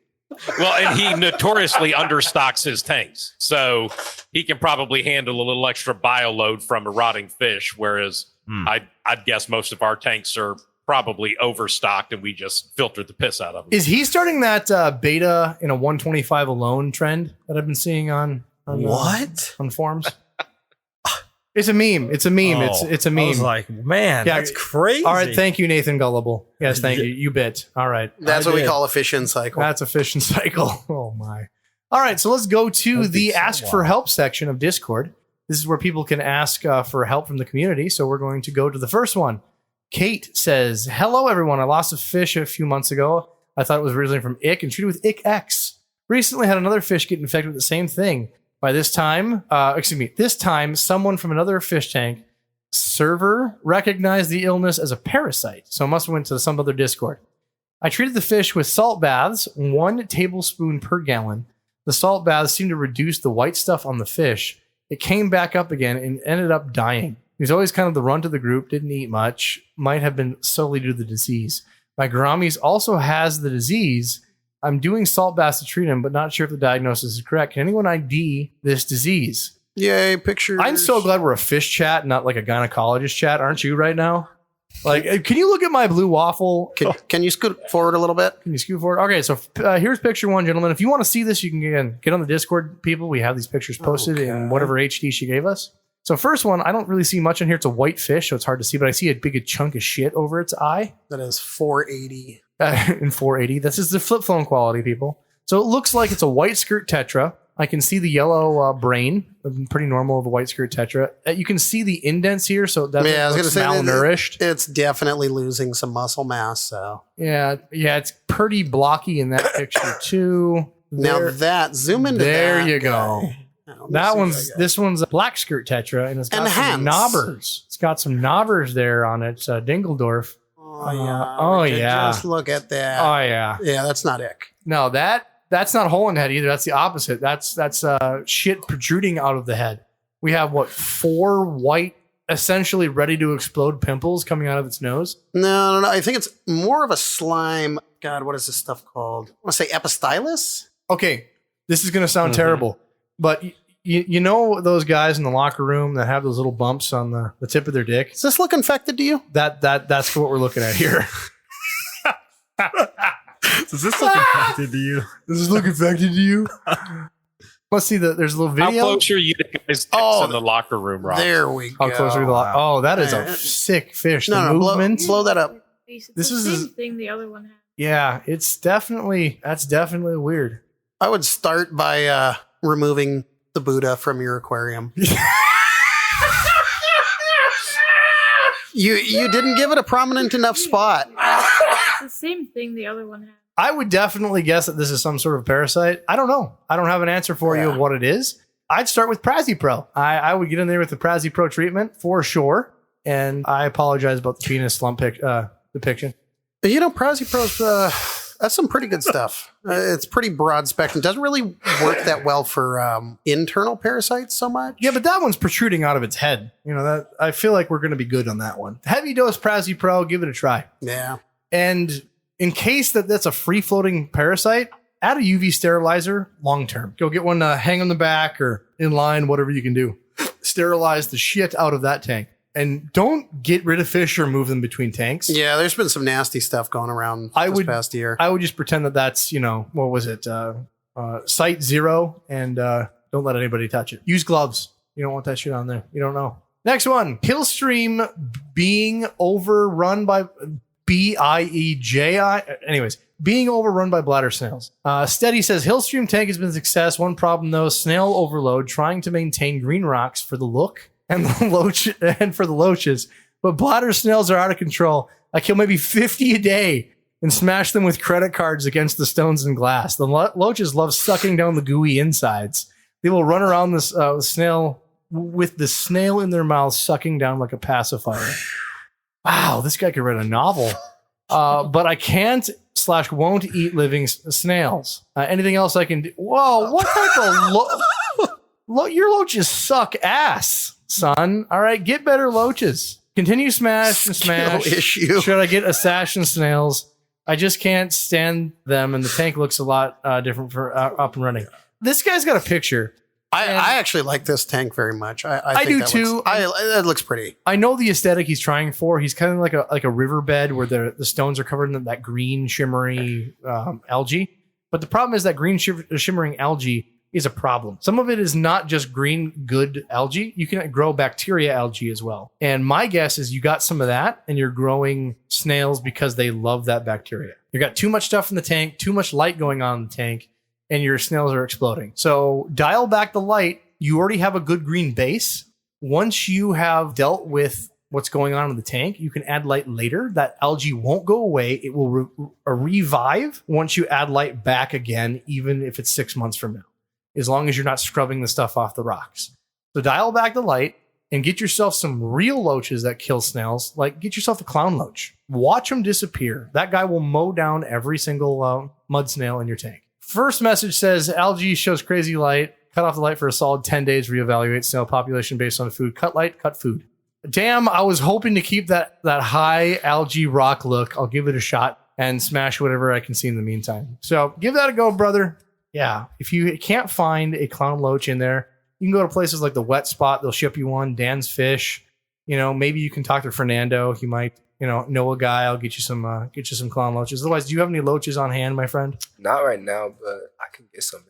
Well, and he notoriously understocks his tanks. So he can probably handle a little extra bio load from a rotting fish. Whereas I'd guess most of our tanks are probably overstocked and we just filtered the piss out of them. Is he starting that beta in a 125 alone trend that I've been seeing on forums? It's a meme. It's a meme. It's a meme. I was like, man, that's crazy. All right. Thank you, Nathan Gullible. Yes, thank you. You bit. All right. That's what we call a fish-in cycle. That's a fish-in cycle. Oh, my. All right. So let's go to the Ask for Help section of Discord. This is where people can ask for help from the community. So we're going to go to the first one. Kate says, hello, everyone. I lost a fish a few months ago. I thought it was originally from ick and treated with ick X. Recently had another fish get infected with the same thing. By this time, someone from another fish tank server recognized the illness as a parasite. So it must have went to some other Discord. I treated the fish with salt baths, 1 tablespoon per gallon. The salt baths seemed to reduce the white stuff on the fish. It came back up again and ended up dying. He was always kind of the runt of the group, didn't eat much, might have been solely due to the disease. My Gouramis also has the disease. I'm doing salt baths to treat him, but not sure if the diagnosis is correct. Can anyone ID this disease? Yay, pictures. I'm so glad we're a fish chat, not like a gynecologist chat, aren't you right now? Like, can you look at my blue waffle? Can you scoot forward a little bit? Can you scoot forward? Okay, so here's picture 1, gentlemen. If you want to see this, you can get on the Discord, people. We have these pictures posted in whatever HD she gave us. So first one, I don't really see much in here. It's a white fish, so it's hard to see, but I see a big chunk of shit over its eye. That is 480. In 480. This is the flip phone quality, people. So it looks like it's a white skirt tetra. I can see the yellow brain, pretty normal of a white skirt tetra. You can see the indents here, so that's I was going to say malnourished. It's definitely losing some muscle mass. So yeah, it's pretty blocky in that picture too. Now zoom into there that you guy. go. This one's a black skirt tetra, and it's got some knobbers. It's got some knobbers there on it. Dingeldorf. Oh yeah. Just look at that. Oh yeah. Yeah, that's not ick. No, that's not hole in the head either. That's the opposite. That's shit protruding out of the head. We have 4 white, essentially ready to explode pimples coming out of its nose. No. I think it's more of a slime. God, what is this stuff called? I want to say Epistylus. Okay, this is going to sound terrible, but you know those guys in the locker room that have those little bumps on the tip of their dick? Does this look infected to you? That's what we're looking at here. Does this look infected to you? Does this look infected to you? Let's see. There's a little video. How close are you to guys in the locker room, Rob? There we go. How close are you to the locker? Oh, that is a sick fish. No, blow that up. This is the same thing the other one had. Yeah, that's definitely weird. I would start by removing the Buddha from your aquarium. You didn't give it a prominent enough spot. It's the same thing the other one had. I would definitely guess that this is some sort of parasite. I don't know. I don't have an answer for you of what it is. I'd start with PraziPro. I would get in there with the PraziPro treatment for sure. And I apologize about the penis slump depiction. You know, PraziPro's that's some pretty good stuff. It's pretty broad spectrum. Doesn't really work that well for internal parasites so much. Yeah, but that one's protruding out of its head. You know, that I feel like we're going to be good on that one. Heavy dose PraziPro, give it a try. Yeah. And in case that's a free-floating parasite, add a UV sterilizer long-term. Go get one hang on the back or in line, whatever you can do. Sterilize the shit out of that tank. And don't get rid of fish or move them between tanks. Yeah, there's been some nasty stuff going around this past year. I would just pretend that's, what was it? Site 0 and don't let anybody touch it. Use gloves. You don't want that shit on there. You don't know. Next one. Hillstream being overrun by BIEJI. Anyways, being overrun by bladder snails. Steady says Hillstream tank has been a success. One problem though, snail overload, trying to maintain green rocks for the look and for the loaches. But bladder snails are out of control. I kill maybe 50 a day and smash them with credit cards against the stones and glass. The loaches love sucking down the gooey insides. They will run around this snail with the snail in their mouth, sucking down like a pacifier. Wow, this guy could write a novel. But I can't / won't eat living snails. Anything else I can do? Whoa, what type of your loaches suck ass, son. All right, get better loaches. Continue smash and smash. Issue. Should I get assassin snails? I just can't stand them, and the tank looks a lot different for up and running. This guy's got a picture. I actually like this tank very much. I do think too. That looks pretty. I know the aesthetic he's trying for. He's kind of like a riverbed where the stones are covered in that green shimmery algae. But the problem is that green shimmering algae is a problem. Some of it is not just green good algae. You can grow bacteria algae as well. And my guess is you got some of that and you're growing snails because they love that bacteria. You got too much stuff in the tank, too much light going on in the tank, and your snails are exploding. So dial back the light. You already have a good green base. Once you have dealt with what's going on in the tank, you can add light later. That algae won't go away. It will revive once you add light back again, even if it's 6 months from now, as long as you're not scrubbing the stuff off the rocks. So dial back the light and get yourself some real loaches that kill snails. Like get yourself a clown loach. Watch them disappear. That guy will mow down every single mud snail in your tank. First message says algae shows crazy light. Cut off the light for a solid 10 days. Reevaluate snail population based on food. Cut light, cut food. Damn, I was hoping to keep that high algae rock look. I'll give it a shot and smash whatever I can see in the meantime. So give that a go, brother. Yeah, if you can't find a clown loach in there, you can go to places like the Wet Spot. They'll ship you one. Dan's Fish. Maybe you can talk to Fernando. He might, know a guy. I'll get you some clown loaches. Otherwise, do you have any loaches on hand, my friend? Not right now, but I can get some.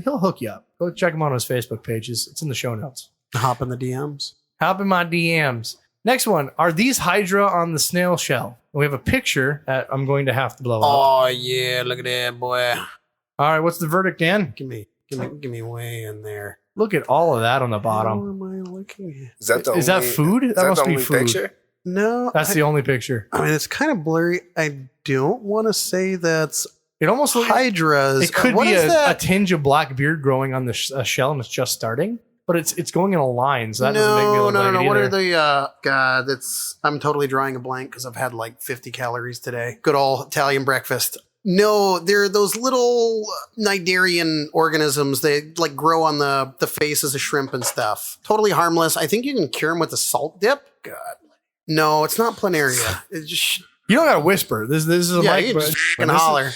He'll hook you up. Go check him on his Facebook page. It's in the show notes. Hop in the DMs. Hop in my DMs. Next one. Are these Hydra on the snail shell? We have a picture that I'm going to have to blow up. Oh yeah, look at that, boy. All right, what's the verdict, Dan? Give me way in there. Look at all of that on the How bottom. am I looking at? Is that food? That must be food. Picture? No, That's the only picture. I mean, it's kind of blurry. I don't want to say that's It almost looks like Hydras. it could What be is a that? tinge of black beard growing on the shell, and it's just starting. But it's going in a line, so that doesn't make me look like it What either. are the? God, I'm totally drawing a blank because I've had like 50 calories today. Good old Italian breakfast. No, they're those little cnidarian organisms. They like grow on the faces of shrimp and stuff. Totally harmless. I think you can cure them with a salt dip. God, no, it's not planaria. It's just You don't gotta whisper. This is a yeah, mic. you but- just but fucking holler.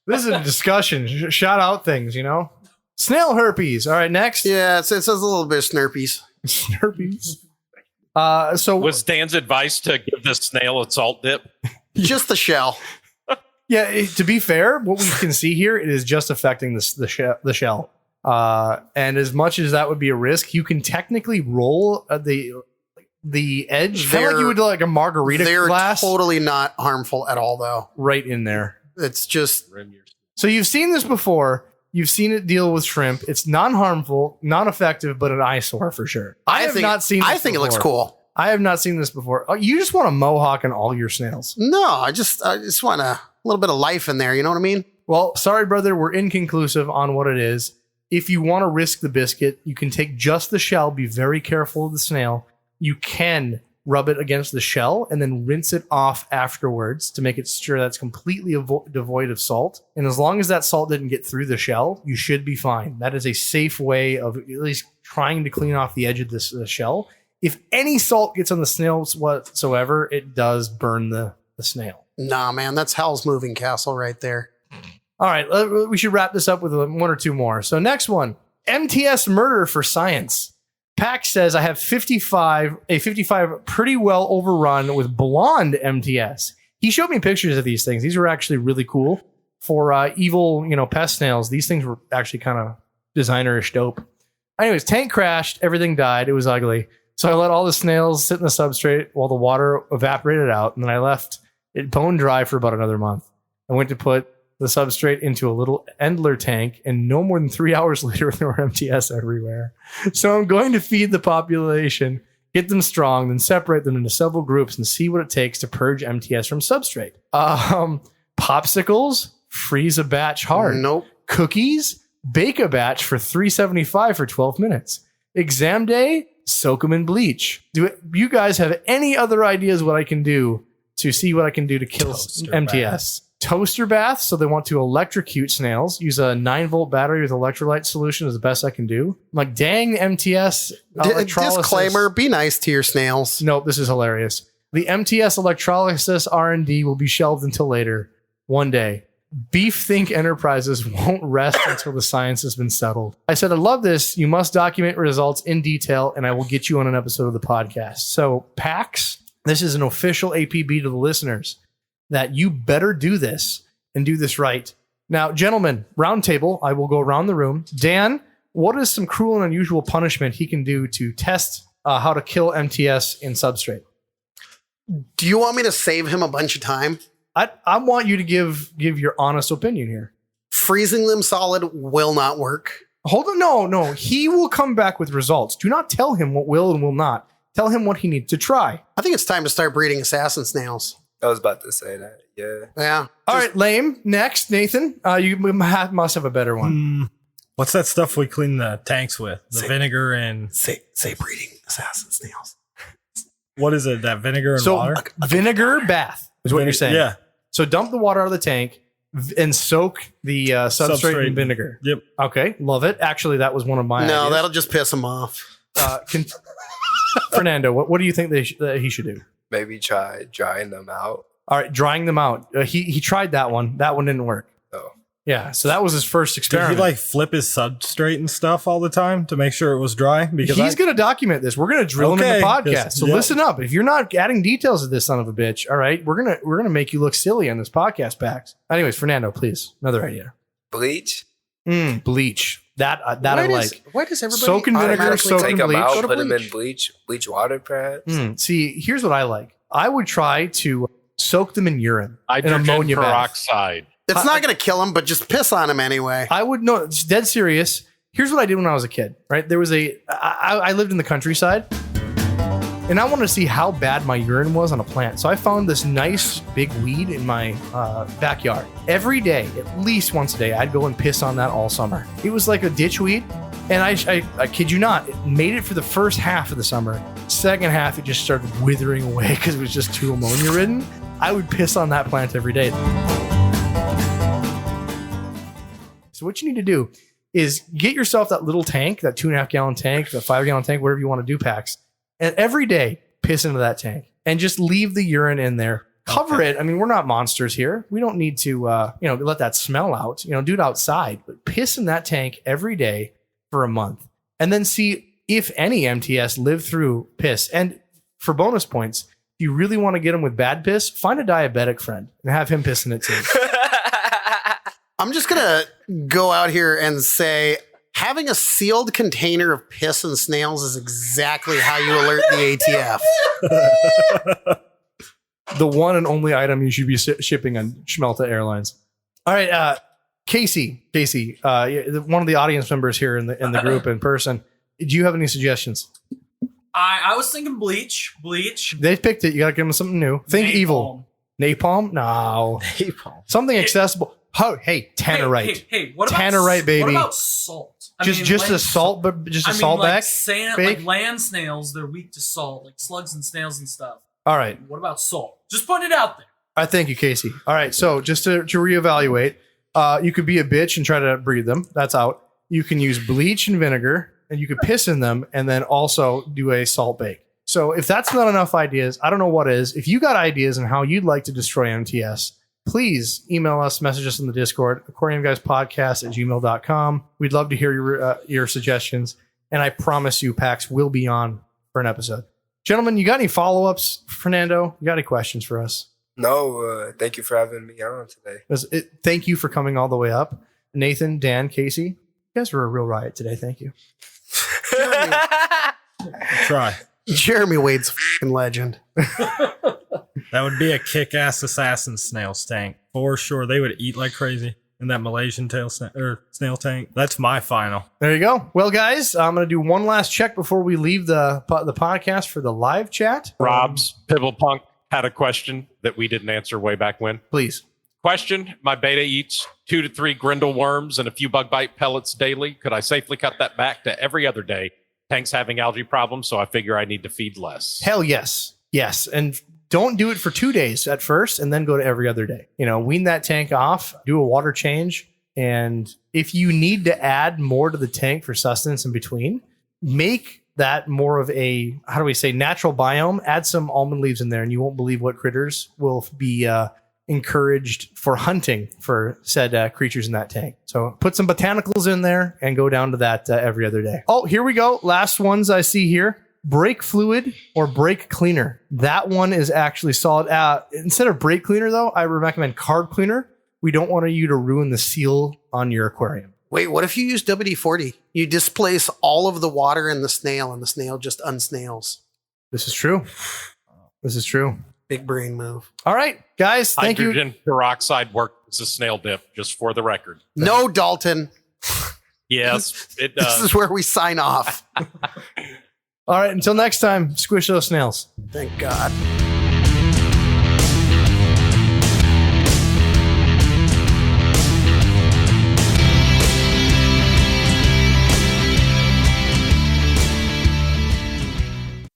This is a discussion. Shout out things, you know. Snail herpes. All right, next. Yeah, it says a little bit of snurpies. Snurpies. So Was Dan's advice to give this snail a salt dip? Just the shell. yeah, to be fair, what we can see here, it is just affecting the shell. And as much as that would be a risk, you can technically roll the edge, kind of like you would do like a margarita They're glass, totally not harmful at all, though. right in there. It's just So you've seen this before. You've seen it deal with shrimp. It's non-harmful, non-effective, but an eyesore for sure. I have not seen. I this think it looks before. cool. I have not seen this before. Oh, you just want a mohawk on all your snails. No, I just want a little bit of life in there. You know what I mean? Well, sorry, brother. We're inconclusive on what it is. If you want to risk the biscuit, you can take just the shell. Be very careful of the snail. You can rub it against the shell and then rinse it off afterwards to make it sure that's completely devoid of salt. And as long as that salt didn't get through the shell, you should be fine. That is a safe way of at least trying to clean off the edge of this shell. If any salt gets on the snails whatsoever, it does burn the snail. Nah, man, that's Hell's Moving Castle right there. All right, we should wrap this up with one or two more. So next one, MTS murder for science. Pax says I have 55 pretty well overrun with blonde MTS. He showed me pictures of these things. These were actually really cool for evil, pest snails. These things were actually kind of designerish dope. Anyways, tank crashed. Everything died. It was ugly. So I let all the snails sit in the substrate while the water evaporated out. And then I left it bone dry for about another month. I went to put the substrate into a little Endler tank, and no more than 3 hours later, there were MTS everywhere. So I'm going to feed the population, get them strong, then separate them into several groups and see what it takes to purge MTS from substrate. Popsicles, freeze a batch hard. Nope. Cookies, bake a batch for $3.75 for 12 minutes. Exam day, soak them in bleach. Do you guys have any other ideas what I can do to see what I can do to kill MTS? Toaster bath, so they want to electrocute snails. Use a 9-volt battery with electrolyte solution is the best I can do. I'm like, dang, MTS electrolysis. Disclaimer, be nice to your snails. Nope, this is hilarious. The MTS electrolysis R&D will be shelved until later. One day. Beef Think Enterprises won't rest until the science has been settled. I said, I love this. You must document results in detail, and I will get you on an episode of the podcast. So, PAX, this is an official APB to the listeners that you better do this and do this right. Now, gentlemen, round table, I will go around the room. Dan, what is some cruel and unusual punishment he can do to test how to kill MTS in substrate? Do you want me to save him a bunch of time? I want you to give your honest opinion here. Freezing them solid will not work. Hold on. No. He will come back with results. Do not tell him what will and will not. Tell him what he needs to try. I think it's time to start breeding assassin snails. I was about to say that. Yeah. Yeah. All right, lame. Next, Nathan. You must have a better one. What's that stuff we clean the tanks with? The vinegar and say breeding assassin snails. What is it? That vinegar and water? Vinegar bath is what you're saying. Yeah. So dump the water out of the tank and soak the substrate in vinegar. Yep. Okay, love it. Actually, that was one of my No, ideas. that'll just piss them off. Fernando, what do you think that he should do? Maybe try drying them out. All right, drying them out. He tried that one. That one didn't work. Oh. Yeah, so that was his first Did experiment. he like flip his substrate and stuff all the time to make sure it was dry? Because He's going to document this. We're going to drill him in the podcast. Yes, So yeah. listen up. If you're not adding details of this son of a bitch, all right, we're gonna make you look silly on this podcast, Pax. Anyways, Fernando, please, another idea. Bleach? Bleach. That I like. Why does everybody Soak in vinegar, automatically soak Take in them bleach? out, Go to put them in bleach. bleach water, perhaps. See, here's what I like. I would try to soak them in urine and Hydrogen ammonia bath. peroxide. It's not going to kill them, but just piss on them anyway. I would know. It's dead serious. Here's what I did when I was a kid. Right, there was I lived in the countryside, and I wanted to see how bad my urine was on a plant. So I found this nice big weed in my backyard. Every day, at least once a day, I'd go and piss on that all summer. It was like a ditch weed. And I kid you not, it made it for the first half of the summer. Second half, it just started withering away because it was just too ammonia ridden. I would piss on that plant every day. So what you need to do is get yourself that little tank, that 2.5 gallon tank, the 5 gallon tank, whatever you want to do, Pax. And every day, piss into that tank and just leave the urine in there. Cover it. I mean, we're not monsters here. We don't need to, let that smell out. Do it outside. But piss in that tank every day for a month, and then see if any MTS live through piss. And for bonus points, if you really want to get them with bad piss, find a diabetic friend and have him piss in it too. I'm just going to go out here and say having a sealed container of piss and snails is exactly how you alert the ATF. The one and only item you should be shipping on Schmelta Airlines. All right, Casey, one of the audience members here in the group in person. Do you have any suggestions? I was thinking bleach. They picked it. You got to give them something new. Think evil. Napalm? No. Napalm. Something accessible. Oh, hey, tannerite. Hey, what about tannerite, baby? What about salt? Just a salt, but just a salt back. Like land snails, they're weak to salt, like slugs and snails and stuff. All right. What about salt? Just put it out there. I thank you, Casey. All right, so just to reevaluate, you could be a bitch and try to breed them. That's out. You can use bleach and vinegar, and you could piss in them, and then also do a salt bake. So if that's not enough ideas, I don't know what is. If you got ideas on how you'd like to destroy MTS, please email us, message us in the Discord, aquariumguyspodcast@gmail.com. We'd love to hear your suggestions, and I promise you, Pax will be on for an episode. Gentlemen, you got any follow-ups? Fernando, you got any questions for us? No, thank you for having me on today. Thank you for coming all the way up. Nathan, Dan, Casey, you guys were a real riot today. Thank you. Try. Jeremy Wade's a f***ing legend. That would be a kick-ass assassin snail tank. For sure. They would eat like crazy in that Malaysian snail tank. That's my final. There you go. Well, guys, I'm going to do one last check before we leave the podcast for the live chat. Rob's Pibble Punk had a question that we didn't answer way back when. Please. Question: my beta eats 2 to 3 grindle worms and a few bug bite pellets daily. Could I safely cut that back to every other day? Tank's having algae problems, so I figure I need to feed less. Hell yes. Yes. And don't do it for 2 days at first and then go to every other day. Wean that tank off, do a water change. And if you need to add more to the tank for sustenance in between, make that more of a, natural biome. Add some almond leaves in there and you won't believe what critters will be encouraged for hunting for said creatures in that tank. So put some botanicals in there and go down to that every other day. Oh, here we go. Last ones I see here. Brake fluid or brake cleaner. That one is actually solid. Instead of brake cleaner, though, I would recommend carb cleaner. We don't want you to ruin the seal on your aquarium. Wait, what if you use WD-40? You displace all of the water in the snail, and the snail just unsnails. This is true. Big brain move. All right, guys, thank you. Hydrogen peroxide works as snail dip, just for the record. No, Dalton. Yes, it does. This is where we sign off. All right, until next time, squish those snails. Thank God.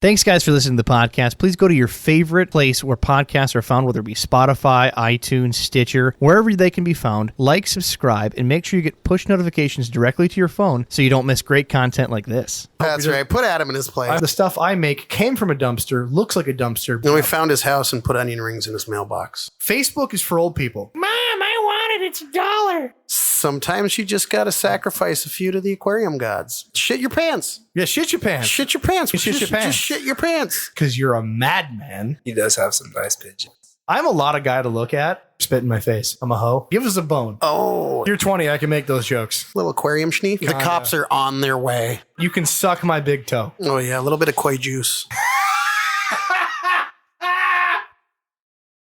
Thanks, guys, for listening to the podcast. Please go to your favorite place where podcasts are found, whether it be Spotify, iTunes, Stitcher, wherever they can be found. Like, subscribe, and make sure you get push notifications directly to your phone so you don't miss great content like this. That's right. Put Adam in his place. The stuff I make came from a dumpster, looks like a dumpster. Then we found his house and put onion rings in his mailbox. Facebook is for old people. Mom, I want it. It's $1. Sometimes you just got to sacrifice a few to the aquarium gods. Shit your pants. Yeah, shit your pants. Shit your pants. Shit your pants. Just shit your pants. Because you're a madman. He does have some nice pigeons. I'm a lot of guy to look at. Spit in my face. I'm a hoe. Give us a bone. Oh, You're 20. I can make those jokes. little aquarium schneef. The Kinda. cops are on their way. You can suck my big toe. Oh yeah, a little bit of koi juice.